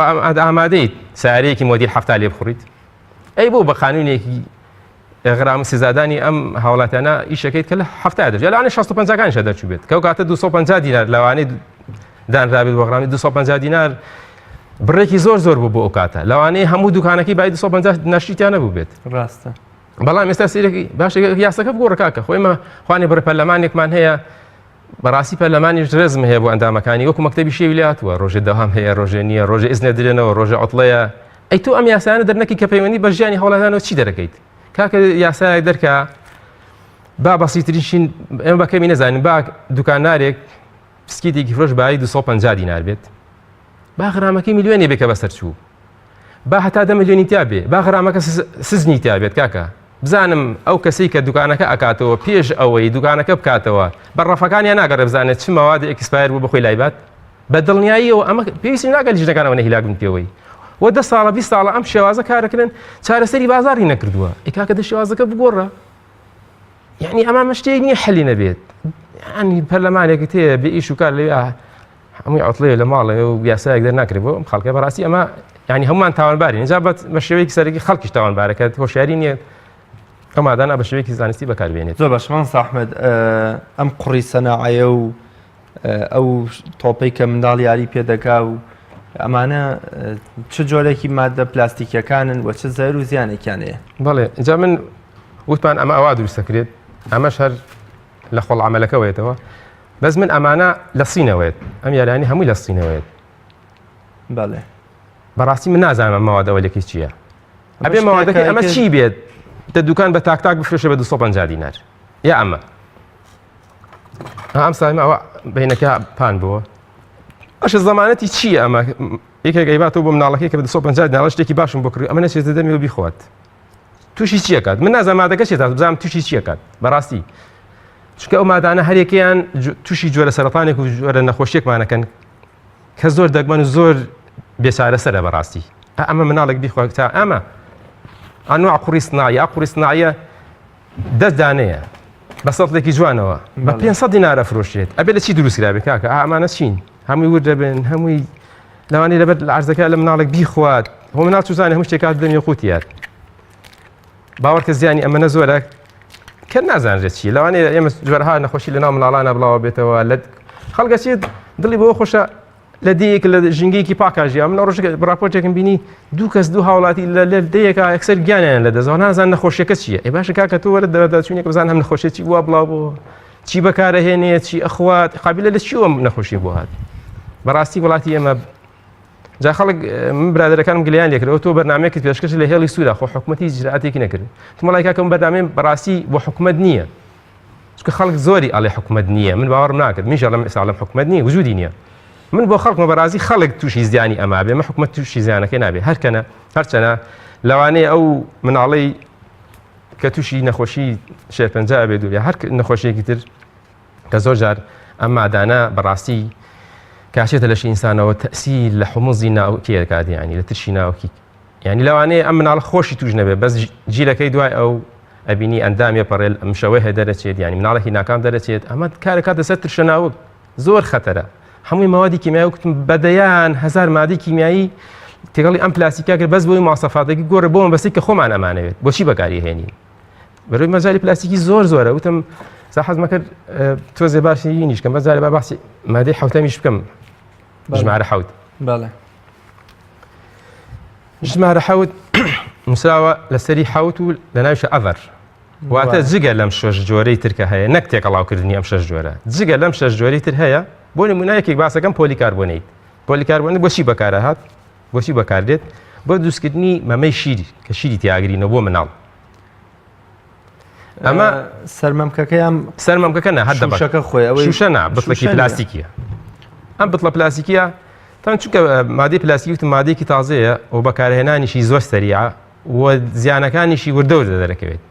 Speaker 2: ئامادەیت سارەیەکی مۆدیل هەفتا لێ بخوڕیت ئەی بۆ بە قانونێکی غرام سزادانی ئەم هاوڵاتیانە ئیشەکەیت کە لە هەفتا دەچێت لەوانەیە 65 دەرچوو بێت کەو کاتە 250 دینار لەوانەی دانرابێت بۆ غرامی 250 دینار بڕێکی زۆر بوو بۆ ئەو کاتە لەوانەیە هەموو دوکانەکەی باید 250 ناشریتیان نەبوو بێت
Speaker 1: ڕاستە
Speaker 2: بەڵام ئێستا سیرەکی باشە یاسەکە بگۆڕە کاکە خۆیمە خوانێ بڕە پەرلەمانێکمان هەیە بەڕاستی پەرلەمانیش ڕێزم هەیە بۆ ئەندامەکانی وەکو مەکتەبی شێوی لاتوە ڕۆژێ دەوام هەیە ڕۆژێ نییە ڕۆژێ ئیزنە درێنەوە ڕۆژێ عوتڵەیە ئەی تۆ ئەم یاسانە دەرنەکی کە پەیوەندی بە ژیانی هەوڵاتیانەوە چی دەرەکەیت کاکە یاسایەک دەرکا با بەسیتریشین ئێمە بەکەمی نەزانین با دوکاندارێک پسکیتێکی فرۆش بای 250 دینار بێت با غرامەکەی میلیۆنێ بێکە بەسەر چوو با هەتا 10 ملیۆنی تا بێ با غرامەکە سزنی تا بێت کاکە بزانم ئەو کەسەی کە دوکانەکە ئەکاتەوە پێش ئەوەی دوکانەکە بکاتەوە بە ڕەفەکانیان ناگەڕێ بزانێت چ مەوادی ئەکسپایر بوو بەخۆی لایبات بە دڵنیاییەوە ئەمە پێویستی ناگەل لیژنەکانەوە نەهیلاک بن پێوەی وە 10 ساڵە 20 ساڵە ئەم شێوازە کارەکردن چارەسەری بازاری نەکردووە ئەی کاکە دە شێوازەکە بگۆڕە یعنی ئەمە مشتێک نییە حەلی نەبێت ینی پەرلەمانێکت هەیە بێ ئیش و کار لەوێ هەمووی عوتڵەیە لە ماڵێ و یاسایەک دەرناکرێت بۆ ئەم خەڵکە بەڕاستی ئەمە ینی هەمومان تاوانبارین اینجا بە شێوەیەکی سەرەکی خەڵکیش تاوانبارەکە هۆشیاری نییە ئەمادانا بە شێوەیەکی زانستی بەکاربێنێت
Speaker 1: زۆر باش مامۆستا ئەحمەد ئەم قوڕی سەناعەیە و ئەو تۆپەی کە منداڵ یاری پێدەکا و ئەمانە چ جۆرێکی مادە پلاستیکیەکانن و چه زەر و زیانێکیان هەیە
Speaker 2: بەڵێ اینجا من وتمان ئەمە ئەوا دروستەکرێت ئەمەش هەر لە خۆڵ عەمەلەکەوەیەتەوە بەس من ئەمانە لە سینەوەیت ئەم یارانی هەمووی لە سینەوەیت
Speaker 1: بەڵێ
Speaker 2: بەڕاستی من نازانم ئەم مەوادەوەلێکی چییە ئەبێ مەوادەکەی ئەمە چی بێت دە دوکان بە تاک بفرۆشێ بە 250 دینار یا ئەمە ئەم ساڵمە ئەوە بینەکە پان بووە ئەش زەمانەتی چییە ئەمە یەکێک گەیباتەوە بۆ مناڵەکەی کە بە 250 دینار شتێکی باشم بۆ کڕی ئەمە نەچێتە دەمی و بیخوات تووشی چیەکات من نازانم مادەکە چێت بزانم تووشی چیەکات بەڕاستی چکە ئەو مادانە هەرێکیان تووشی جۆرە سەرەتانێک و جۆرە نەخۆشیێکمانەکەن کە زۆر دەگمەن و زۆر بێچارەسەرە بەڕاستی ئەمە مناڵێک بیخوا تا ئەمە ئەنواع قوڕی سناعیە قوڕی سناعیە 10 دانەیە بە سەڵێکی جوانەوە بە 500 دینارە فرۆشێت ئەبێ لە چی دروستکرابێت کاکە ئەمانە چین هەمووی وردەبن هەمووی لەوانەیە لەبەر لە عەرزەکە لە مناڵێک بیخوات هۆ مناڵ توزانێ هەموو شتێک کات دەمی قوتیات باوەڕکە زیانی ئەمەنە زۆرە کە نازانرێت چی لەوانەیە ئێمە جوەرها نەخۆشی لە ناو مناڵانە بڵاوە بێتەوە لە خەڵگەچێت دڵی بۆ خۆشە لە دەیەک لە ژنگێکی پاکاژیا منە ڕۆژێک ڕاپۆرتێکم بینی دوو کەس دوو هاوڵاتی لە دەیەکە ئەکسەر گیانیان لە دەزەوە نازان نەخۆشیەکە چییە ئێ باشە کاکە تۆ وەرە دەچوونێک بزان هەم نەخۆشیێکی وە بڵاو بۆ چی بەکارەهێنێ چی ئەخوات قابلە لە چیوە نەخۆشی بۆ هات بەڕاستی وڵاتی ئێمە جا خەڵک من برادەرەکانم گلیان لێکرەوە تۆ بەرنامەیەکت پێشکەش لە هێڵی سوورە خۆ حکومەتی ئیجرائاتێکی نەکرد تۆمەڵای کاکەم بەرنامەیەم بەڕاستی بۆ حکومەت نییە چونکە خەڵک زۆری ئەڵێ حکومەت نییە من باوەڕم ناکرد میش ئەڵێم ئێستا حکومەت نییە وجودی نییە من بۆ خەڵکمە بەڕاستی خەڵک تووشی زیانی ئەما بێ مە حکومەت تووشی زیانەکەی نابێ هەرچەنە لەوانەیە ئەو مناڵەی کە تووشی نەخۆشی شێرپەنجە ئەبێ دوو هەر نەخۆشیێکی تر کە زۆر جار ئەم مادانە بەڕاستی کاشێتە لەشی ئینسانەوە تەسیل لە حموزی ناوکی دەکات یانی لە ترشی ناوکی یعنی لەوانەیە ئەم مناڵە خۆشی توش نەبێت بەس جیلەکەی دوای ئەو ئەبینی ئەندامیە پەڕێل ئەم شەوەی هەیە دەرەچێت ینی مناڵێکی ناکام دەرەچێت ئەمە کارە کات دەسەر ترشە ناوک زۆر خەتەرە هەمووی ماوەدی کیمیایی وتم بەدەیان هەزار مادەی کیمیایی تێگەڵی ئەم پلاستیکاکە بەس بۆی ماسەفاتێکی گۆڕە بۆمە بەسی کە خۆمان ئەمانەوێت بۆچی بەکاری هێنین بەڕووی مەجای پلاستیکی زۆرە وتم حەزم کرد تۆزێ باشی نیش کەم بەجارێ با باسی مادەی حوتەمیش بکەم ژمارە حوت ژمارە حوت نووسراوە لەسەری حوت و لە ناویشە ئەڤەر واتە جگە لەم شەش جۆرەی ترکە هەیە نەک تێکەڵاوکردنی ئەم شەش جۆرە جگە لەم شەش جۆرەی تر هەیە بۆ نمونایەکێک باسەکەم پۆلیکاربۆنیت پۆلیکاربۆنیت بۆچی بەکارەهات بۆچی بەکاردێت بۆ دروستکردنی مەمەی شیری کە شیری تیاگرینەوە بۆ مناڵ ئەمە سەرمەمکەکە نە هەر دەبشەکە خۆی ئەوەی شوشە نا بتڵێکی پلاستیکیە ئەم بتڵە پلاستیکیە تان چونکە مادەی پلاستیکی وتم مادەیەکی تازەیە و بەکارهێنانیشی زۆر سەریعە و زیانەکانیشی وردەورە دەرەکەوێت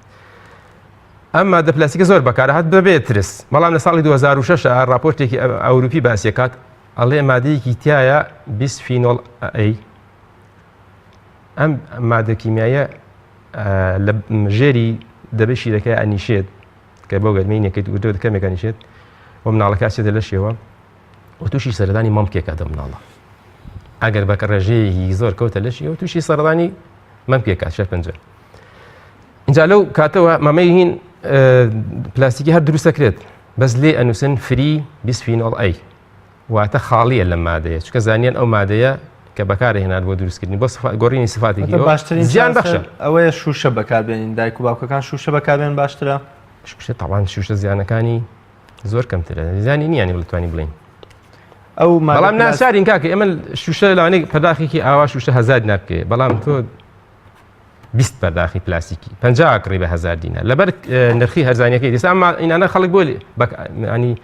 Speaker 2: ئەم مادە پلاستیکە زۆر بەکارهات بەبێت ترس بەڵام لە ساڵی 2006 راپۆرتێکی ئەوروپی باسیەکات ئەڵێ مادەیەکی تایە بیسفینۆڵ ئەی ئەم مادە کیمیایە لە ژێری دەبێت شیرەکەی ئەنیشێت کە بۆ گەرمینەکەیت وردە کەمێک ئەنیشێت و مناڵەکە چێتە لە شێوە و تووشی سەردانی مەمکێکە دە مناڵە ئەگەر بەکە ڕێژەیەکی زۆر کەوتە لەشی و تووشی سەردانی مەمکێکە شەرپەنجە اینجا لەو کاتەوە مەمەی هین پلاستیکی هەر دروستەکرێت بەس لێ ئەنووسن فری بیسفینۆڵ ئەی واتە خاڵیە لەم مادەیە چکە زانیان ئەو مادەیە کە بەکارهێنات بۆ دروستکردنی بۆ گۆڕینی سفاتێکی
Speaker 1: باشترین زیان بەخشە ئەوەیە شوشە بەکاربێنین دایک و باوکەکان شوشە بەکاربێن باشترە
Speaker 2: شوشە تاوان شوشە زیانەکانی زۆر کەمترە زیانی نیانی بڵتوانی بڵین
Speaker 1: ئەو
Speaker 2: بەڵام ناسارین کاکە ئێمە شوشە لەوانەیە پەرداخێکی ئاوا شوشە 1000 دینار بکەێ بەڵام تۆ 20 پەرداخی پلاستیکی 50 کڕی بە 1000 دینار لەبەر نرخی هەرزانیەکەی دەستا ئینانە خەڵک بۆ ینی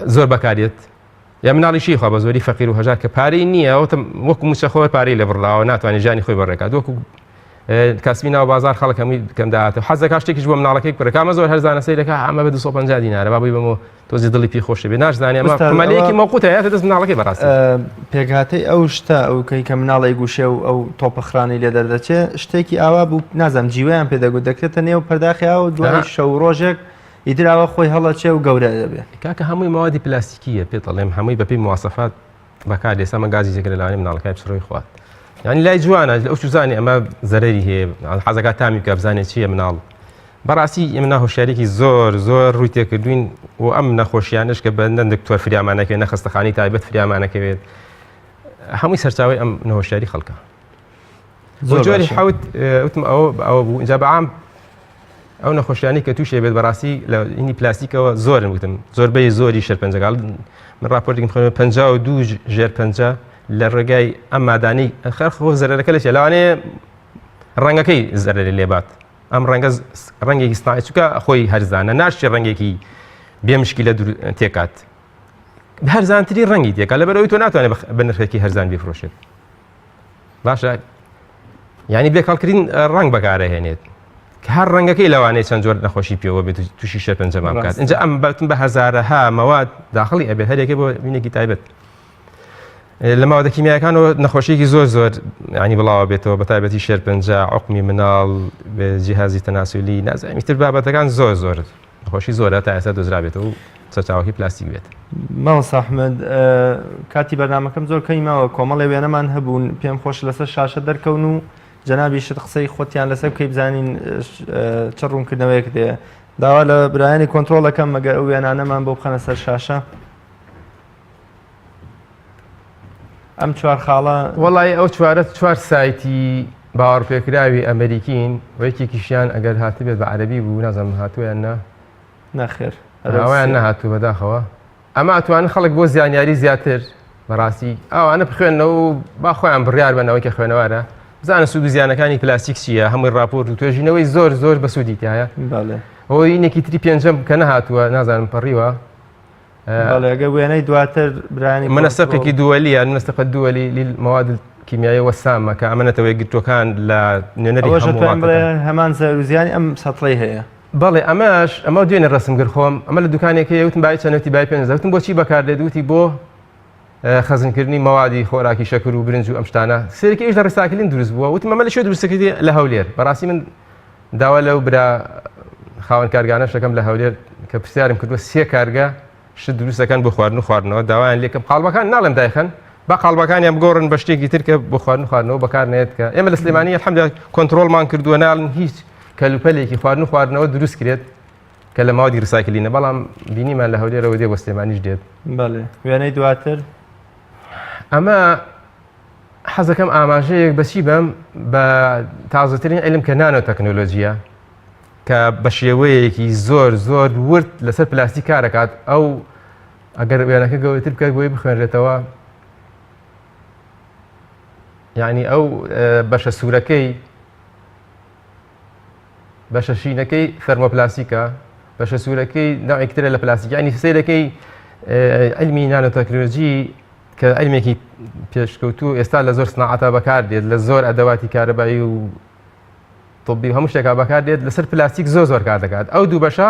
Speaker 2: زۆر بەکارێت یا مناڵیشی خوا بە زۆری فەقیر و هەژار کە پارەی نییە وەکو موچە خۆی پارەی لە بڕاوە ناتوانێت ژانی خۆی بەڕێکات وەکو کاسبی ناو بازار خەڵک هەمووی کەم داهاتەوە حەزەکە شتێکیش بۆ مناڵەکەی پڕەکامە زۆر هەرزانە سەیرەکە ئەمە بە 250 دینارە با بووی بەمەوە تۆزی دڵی پێی خۆشە بێ ناشزانێ ئەمە کۆمەلەیەکی مەوقوتە هەیە دەست مناڵەکەی بەڕاستی
Speaker 1: پێکهاتەی ئەو شتە ئەوکەی کە مناڵی گوشێ و ئەو تۆپەخرانی لێ دەردەچێت شتێکی ئاوا بوو نازانم جیویان پێدەگوت دەکرێتە نێو پەرداخیا و دوای شەو ڕۆژێک ئیدراوە خۆی هەڵەچێ و گەورە دەبێت
Speaker 2: کاکە هەمووی ماوەدی پلاستیکیە پێ دەڵێم هەمووی بەپێی مواسەفات بەکار دێسا مە گازی جێگە لەوانەیە مناڵەکەی بچڕۆی خوات یعنی لای جوانە ئەو زانی ئەمە زەرەری هەیە حەزەکە تامی بکە بزانێت چییە مناڵ بەڕاستی ئێمە ناهۆشیارێکی زۆر ڕووی تێکردوین و ئەم نەخۆشیانش کە بەندەن دکتۆر فریامانەکەوێت نەخستەخانی تایبەت فریامانەکەوێت هەمووی سەرچاوی ئەم نەهۆشیاری خەڵکە جۆری حوت وتم ئەوە بوو اینجا بەعام ئەو نەخۆشیانی کە تووشێ بێت بەڕاستی لە اینی پلاستیکەوە زۆرن وتم زۆربەی زۆری شەرپەنجەکان من راپۆرتێکم خوێنم 52 ژێرپەنجە لە ڕێگای ئەم مادانی خەرخۆ زەرەرەکە لە لەوانەیە ڕەنگەکەی زەرەر لێبات ئەم ڕەنگێکی ستای چووکە خۆی هەرزانە ناشتێ ڕەنگێکی بێمشکی لە تێکات هەرزانتری ڕەنگی تێکە لەبەرەوەی تۆ ناتوانێت بە نرخێکی هەرزان بفرۆشێت باشە یعنی بێکەڵکردین ڕەنگ بەکارەهێنێت کە هەر ڕەنگەکەی لەوانەیە چەند جۆر نەخۆشی پێوە بێت تووشی شەرپەنجەمان بکات. اینجا ئەم بەتون بە هەزارەها مەواد داخڵی ئەبێت هەرێکە بۆ وینێکی تایبەت. لە ماوەدە کیمیاکانەوە نەخۆشیێکی زۆر ینی بڵاوە بێتەوە بە تایبەتی شێرپەنجە، عقمی مناڵ، جیهازی تەناسولی، نازانم تر بابەتەکان زۆر نەخۆشی زۆرە تا ئێستا دۆزرابێتەوە و سەرچاوەکی پلاستیک بێت.
Speaker 1: ماوەسا ئەحمەد، کاتی بەرنامەکەم زۆر کەیمەوە کۆمەڵێ وێنەمان هەبوون پێم خۆش لەسەر شاشە دەرکەون و جەنابی شت قسەی خۆتیان لەسەر بکەی بزانین چ ڕوونکردنەوەیەک دێ. داوا لە برایانی کۆنتڕۆڵەکەم مەگەر ئەو وێنانەمان بۆ بخەنە سەر شاشە. ئەم چوار خاڵە
Speaker 2: وەڵی ئەو چوار سایتی باوەڕپێکراوی ئەمریکین و یەکێکیشیان ئەگەر هاتبێت بە عەرەبی بوو نازانم هاتوویان
Speaker 1: نەخێر
Speaker 2: ئەویان نەهاتوو بەداخەوە. ئەمە ئەتوانن خەڵک بۆ زیانیاری زیاتر بەڕاستی ئەوانە بخوێنەوە و با خۆیان بڕیار بنەوەی کە خوێنەوەرە بزانە سوود و زیانەکانی پلاستیک چییە، هەمووی راپۆرت و توێژینەوەی زۆر بە سوودی تایە. ئەوە یینێکی تری پێنجەم کە نەهاتووە نازانم پەڕیوە.
Speaker 1: ئەگە وێنەی دواتر برانی
Speaker 2: منەسەقێکی دووەلیە منەسەقە دووەلی للمەواد الكيميائية والسامة كأمانة ويقتوكان لا ننري
Speaker 1: همان زروزياني أم سطلي هي
Speaker 2: بەڵێ ئەمە دوێنێ ڕسم گرخۆم ئەمە لە دوکانێکی وتم باید چەنەوتی بای پێ وتم بۆچی بەکار دێدوتی بۆ خەزنکردنی مەوادی خۆراکی شەکر و برنج و ئەم شتانە سێرەکەیش لە ڕیساکلین دروست بووە وتم ئەمە لە شوێ دروستەکردی لە هەولێر بەڕاستی من داوا لەو برا خاوەن کارگانە شەکەم لە هەولێر کە پرسیارم کردووە سێ کارگە شت دروستەکەن بۆ خواردن و خواردنەوە داوایان لێکم قاڵبەکان ناڵێم دایخەن با قاڵبەکانیان بگۆڕن بە شتێکی تر کە بۆ خواردن و خواردنەوە بەکار نێت کە ئێمە لە سلێمانی الحەمدوللا کۆنتڕۆڵمان کردووە ناڵن هیچ کەلوپەلێکی خواردن و خواردنەوە دروست کرێت کە لە ماوەدی ڕیساکلینە بەڵام بینیمان لە هەولێرەوە دێ بۆ سلێمانیش دێت.
Speaker 1: بەڵێ وێنەی دواتر
Speaker 2: ئەمە حەزەکەم ئاماژەیەک بەچی بەم بە تازەترین عیلم کە نانۆ تەکنۆلۆژیە کە بە شێوەیەکی زۆر ورد لەسەر پلاستیک کارەکات ئەو ئەگەر وێنەکە گەورەتر بکات بۆی بخوێنرێتەوە یعنی ئەو بەشە سوورەکەی بەشە شینەکەی فەرمۆپلاستیکە بەشە سوورەکەی ناوێکترە لە پلاستیک ینی سەیرەکەی علمی نانۆتەکنۆلۆژی کە علمێکی پێشکەوتوو ئێستا لە زۆر سناعەتە بەکار دێت لە زۆر ئەدەواتی کارەبایی و طبی هەموو شتێکا بەکار دێت لەسەر پلاستیک زۆر کار دەکات ئەو دوو بەشە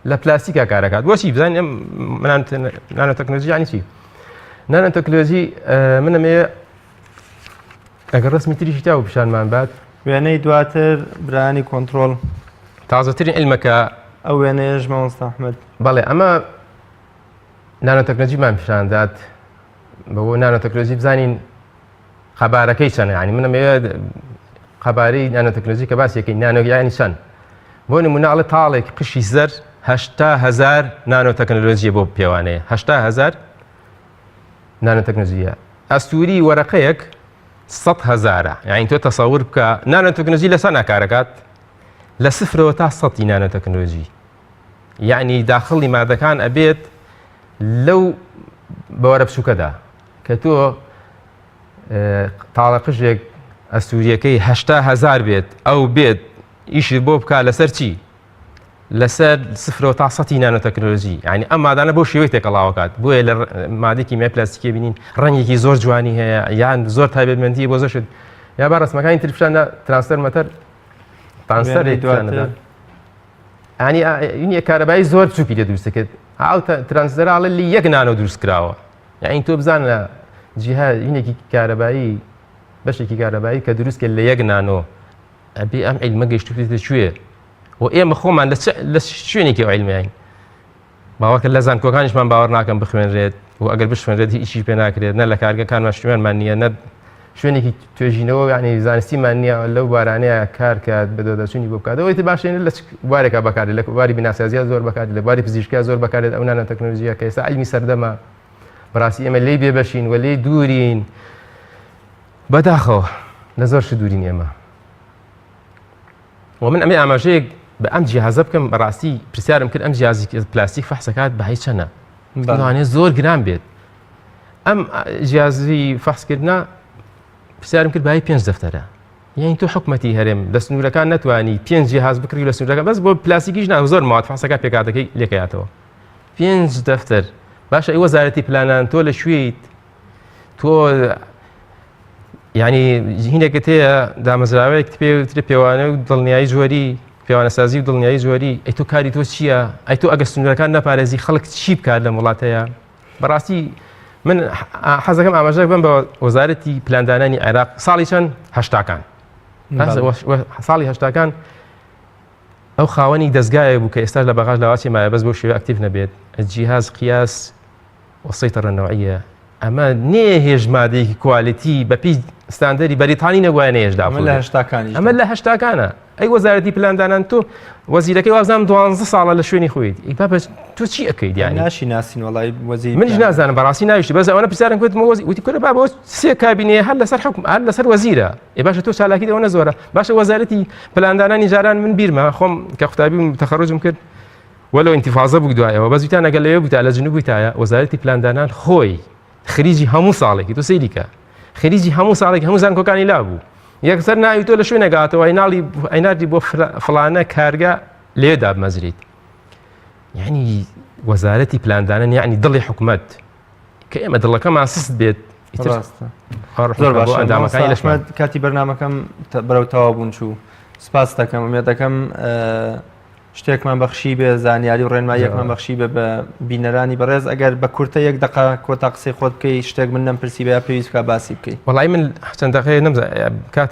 Speaker 2: لە پلاستیکا کارەکات بۆچی بزانین نانۆتەکنۆلۆژی یعنی چی؟ نانۆتەکنۆلۆژی منەمەیە ئەگەر ڕسمی تریشی تا و پیشانمان بات
Speaker 1: وێنەی دواتر برانی کۆنتڕۆڵ
Speaker 2: تازەترین علمەکە
Speaker 1: ئەو وێنەیەش مامۆستا ئەحمەد
Speaker 2: بەڵێ ئەمە نانۆتەکنۆلۆژیمان پیشاندات بەوە نانۆتەکنۆلۆژی بزانین خەبارەکەی چەنە ینی منەمەوێ خەبارەی نانۆتەکنۆلۆژی کە باسیەکەی نانۆگیانی چەند بۆ نمونەڵێ تاڵێک قشی زەر 800,000 نانۆتەکنۆلۆژیە بۆ پێوانەیە 800,000 نانۆتەکنۆلۆژیە ئەستوری وەرەقەیەک 100,000 یعنی تۆ تەسەور بکە نانۆتەکنۆلۆژی لەسەر ناکارەکات لە 0 تا 100 نانۆتەکنۆلۆژی یعنی داخڵی مادەکان ئەبێت لەو بەوەرە بچووکەدا کە تۆ تاڵە قژێک ئەستوریەکەی 800,000 بێت ئەو بێت ئیشت بۆ بکە لەسەر چی؟ لەسەر 0 تا 100 نانۆتەکنۆلۆژی یعنی ئەم مادانە بۆ شێوەی تێکەڵاوەکات بۆیە لە مادێکی مای پلاستیکی بینین ڕەنگێکی زۆر جوانی هەیە یان زۆر تایبەتمەندی بۆ زۆر یا با ڕسمەکانی تر پیشاندا ترانسفەر مەتەر ینی کارەبایی زۆر بچووکی لێ دروستەکرد ئەو ترانسفەرەڵە لی 1 نانۆ دروست کراوە یعنی تۆ بزانە جیهازێکی کارەبایی بەشێکی کارەبایی کە دروست کرد لە 1 نانۆ ئەبێ ئەم عیلمە گەیشتوێتە کوێ و ئێمە خۆمان لە شوێنێکی عیلمیین باوەکە لە زانکۆکانیشمان باوەڕ ناکەم بخوێنرێت و ئەگەر بشوێنرێت هیچی پێ ناکرێت نە لە کارگەکانمان شوێنمان نییە نە شوێنێکی توێژینەوە یعنی زانستیمان نییە لەو بارانەیە کار کات بە دۆدەچوونی بۆ بکاتەوەی باشێنێت لە بوارێکە بەکارێت لە بواری بیناسازیە زۆر بەکات لە بواری پزیشکیا زۆر بەکارێت ئەو نانۆتەکنۆلۆژیە کە ئێستا عیلمی سەردەمە بەڕاستی ئێمە لێی بێبەشین و لێی دوورین بەداخەوە لە زۆر ش دوورین ئێمە و من ئەمێ ئاماژەیەک بە ئەم جیهازە بکەم بەڕاستی پرسیارم کرد ئەم جیهازی پلاستیک فەحسەکات بە هیچ چەنە دەوانێت زۆر گران بێت ئەم جیهازی فەحسکردنا پرسیارم کرد بەهای 5 دەفتەرە یعنی تۆ حکومەتی هەرێم لە سنوورەکان نەتوانی 5 جیهاز بکڕی لە سنوورەکە بەس بۆ پلاستیکیش ناو زۆر ماوەت فەحسەکە پێکاتەکەی لێکەیاتەوە 5 دەفتەر باشە ئەی وەزارەتی پلانان تۆ لە شوێیت تۆ یعنی هینێکت هەیە دامەزراوەیەک پێوترە پێوانە و دڵنیایی جوەری پیاوانەسازی و دڵنیایی زۆری ئەی تۆ کاری تۆ چییە؟ ئەی تۆ ئەگە سنوورەکان نەپارێزی خەڵک چی بکات لە وڵاتەیە؟ بەڕاستی من حەزەکەم ئاماژەک بم بە وەزارەتی پلاندانانی عێراق ساڵی چەند هەشتاکان ساڵی هەشتاکان ئەو خاوەنی دەستگایە بوو کە ئێستا لە بەغاژ لاواچی مایە بەس بۆ شێوە ئەکتیڤ نەبێت جیهاز قیاس وەسیطە نەوعیە ئەمە نێهێژ مادەیەکی کوالیتی بەپی ستاندەری بەریتانی نەگوایە نێژدا ئەمە لە هەشتاکانە ئەی وەزارەتی پلاندانان تۆ وەزیرەکەی وازانم 12 ساڵە لە شوێنی خۆیت تۆ چی ئەەکەیت یانی
Speaker 1: ناشی ناسین وڵی وەزیر
Speaker 2: منیش نازانم بەڕاستی ناویشتی بەس ئەوەنە پرسیارم کرد وتی کورە بابەوە سێ کابینەیە هەر لەسەر حکم هەر لەسەر وەزیرە باشە تۆ چالاکیت ئەوە نەزۆرە باشە وەزارەتی پلاندانانی جاران من بیرمە خۆم کە قوتابی تەخەڕوجم کرد وەلو ئینتیفاضە بوو دوایەوە بەس وتیان ئەگەر لەوێ بوویتە لە جنوب بوویتایە وەزارەتی پلاندانان خۆی خریجی هەموو ساڵێکی تۆ سەیریکە خریجی هەموو ساڵێک هەموو زانکۆکانی لابوو یەکسەر ناوی تۆ لە شوێنێگاتەوە ئەیناڵی بۆ فڵانە کارگە لێدا بمەزریت یعنی وەزارەتی پلاندانان یعنی دڵی حکومەت کە ئێمە دڵەکەمان سست بێت
Speaker 1: زۆر باش ئەندامەکانی لەشمە کاتی بەرنامەکەم بەرەو تەواو بوون چوو سپاس دەکەم ئومێد دەکەم شتێکمان بەخشی بێ زانیاری و ڕێنماییەکمان بەخشی بێ بە بینەرانی بەڕێز ئەگەر بە کورتە یەک دقە کۆتا قسەی خۆت بکەی شتێک من نەمپرسی بە یا پێویست بکە باسی بکەی
Speaker 2: وەڵای من چەند دقەیە نەمزانم کات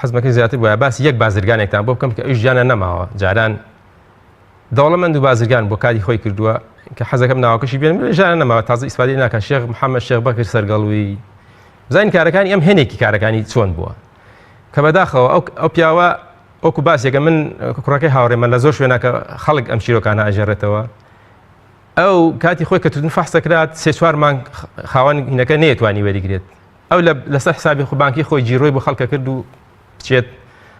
Speaker 2: حەزمەکەی زیاتر بووە باسی یەک بازرگانێکتان بۆ بکەم کە ئەویش گیانە نەماوە جاران دەوڵەمەند و بازرگان بۆ کاری خۆی کردووە کە حەزەکەم ناوەکەشی بێن ژیانە نەماوە تازە ئیسپادەی ناکات شێخ محەممەد شێخ بەکر سەرگەڵووی بزانین کارەکانی ئەم هێنێکی کارەکانی چۆن بووە کە بەداخەوە ئەو پیاوە ئۆکو باسێکە من کوڕەکەی هاوڕێمە لە زۆر شوێنەکە خەڵک ئەم چیرۆکانە ئەژێڕێتەوە ئەو کاتی خۆی کە تودن فەحسەکرات سێ چوار مانگ خاوەن هینەکە نەیەتوانی وەریگرێت ئەو لەسەر حسابی بانکی خۆی جیرۆی بۆ خەڵکە کرد و بچێت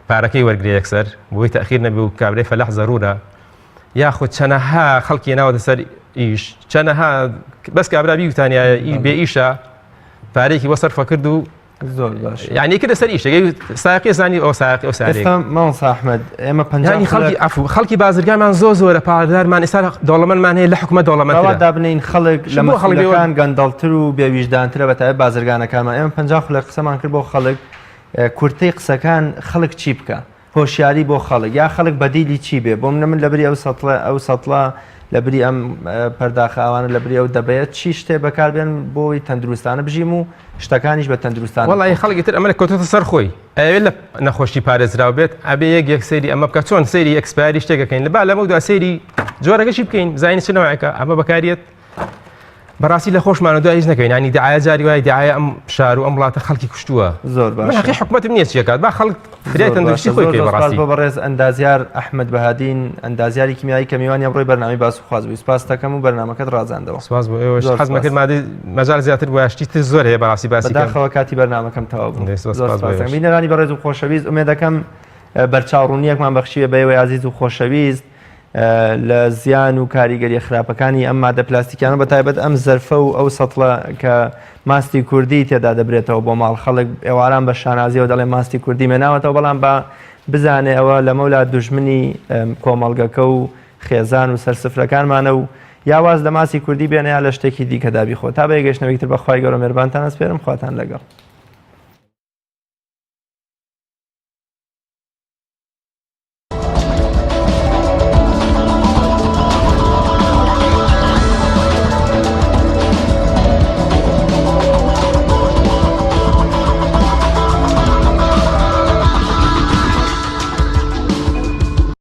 Speaker 2: پارەکەی وەرگری یەکسەر بۆی تەخیر نەبێ و کابرای فەلاح زەرورە یاخود چەنەها خەڵکی ناوەتە سەر ئیش چەنەها بەس کابرا بیوتانیایە بێ ئیشە پارێکی وە سەرفە کرد و
Speaker 1: زۆر باش
Speaker 2: یعنی کە لەسەر ئیشەکەی ساقی زانی ئەو ساقی ئەو ساقی
Speaker 1: ماڵ ئەحمەد ئێمە
Speaker 2: پەنجانی خەڵکی بازرگانمان زۆرە پادارمان ئێستا دەوڵەمەندمان هەیە لە حکومەت دەوڵەمەندەوە
Speaker 1: دابنین خەڵک لە مەخەڵەکان گەندەڵتر و بێویژدانترە بەتایبەت بازرگانەکانمان ئێمە 50 خولە قسەمان کرد بۆ خەڵک کورتەی قسەکان خەڵک چی بکە هۆشیاری بۆ خەڵک یا خەڵک بەدیلی چی بێ بۆ منە من لەبری ئەو سەتڵە لەبری ئەم پەرداخەوانە لەبری ئەو دەبێت چی شتێ بەکاربێن بۆی تەندروستانە بژیم و شتەکانیش بە تەندروستان
Speaker 2: وڵی خەڵکی تر ئەمە لە کۆتۆتە سەر خۆی ئەوێت لە نەخۆشی پارێزراو بێت ئەبێ یەک سەیری ئەمە بکە چۆن سەیری ئەکسپایری شتێکەکەین لە با لەمە دو سەیری جۆرەکەشی بکەین زانانی چنەوەیەکە ئەمە بەکارێت بەڕاستی لە خۆشمانە دوای هیچ نەکەین ینی دعایە جاری وای دعایە ئەم شار و ئەم وڵاتە خەڵکی کوشتووە
Speaker 1: زۆر باش
Speaker 2: حقی حکومەتم نییە چیەکات با خەڵک فرێت تەندروستی خۆی پێ بەڕاستی
Speaker 1: بۆ بەڕێز ئەندازیار ئەحمەد بەهادین ئەندازیاری کیمیایی کە میوانی ئەمڕۆی بەرنامی باس و خواز بوو سپاس دەکەم و بەرنامەکەت ڕازاندەوە
Speaker 2: سپاس بۆ ئێوەش حەزم کرد مادەی مەجال زیاتر بۆ شتی تر زۆر هەیە بەڕاستی باسی
Speaker 1: بەداخەوە کاتی بەرنامەکەم تەواو بوو زۆر سپاس دەکەم بینەرانی بەڕێز و خۆشەویست ئومێدەکەم بەرچاوڕوونیەکمان بەخشیوە بە ئێوەی عەزیز و خۆشەویست لە زیان و کاریگەری خراپەکانی ئەم مادە پلاستیکیانە بەتایبەت ئەم زەرفە و ئەو سەتڵە کە ماستی کوردی تێدا دەبرێتەوە بۆ ماڵ خەڵک ئێواران بە شانازیەوە دەڵێ ماستی کوردی مێناوەتەوە بەڵام بە بزانێ ئەوە لە مەولا دوژمنی کۆمەڵگەکە و خێزان و سەرسفرەکانمانە و یاواز لە ماسی کوردی بێنەیە لە شتێکی دیکە دابی خۆ تا بە یەگەشتنەوەیتر بەخوای گەورە مێربانتان ئەسپێرم خواتان لەگەڵ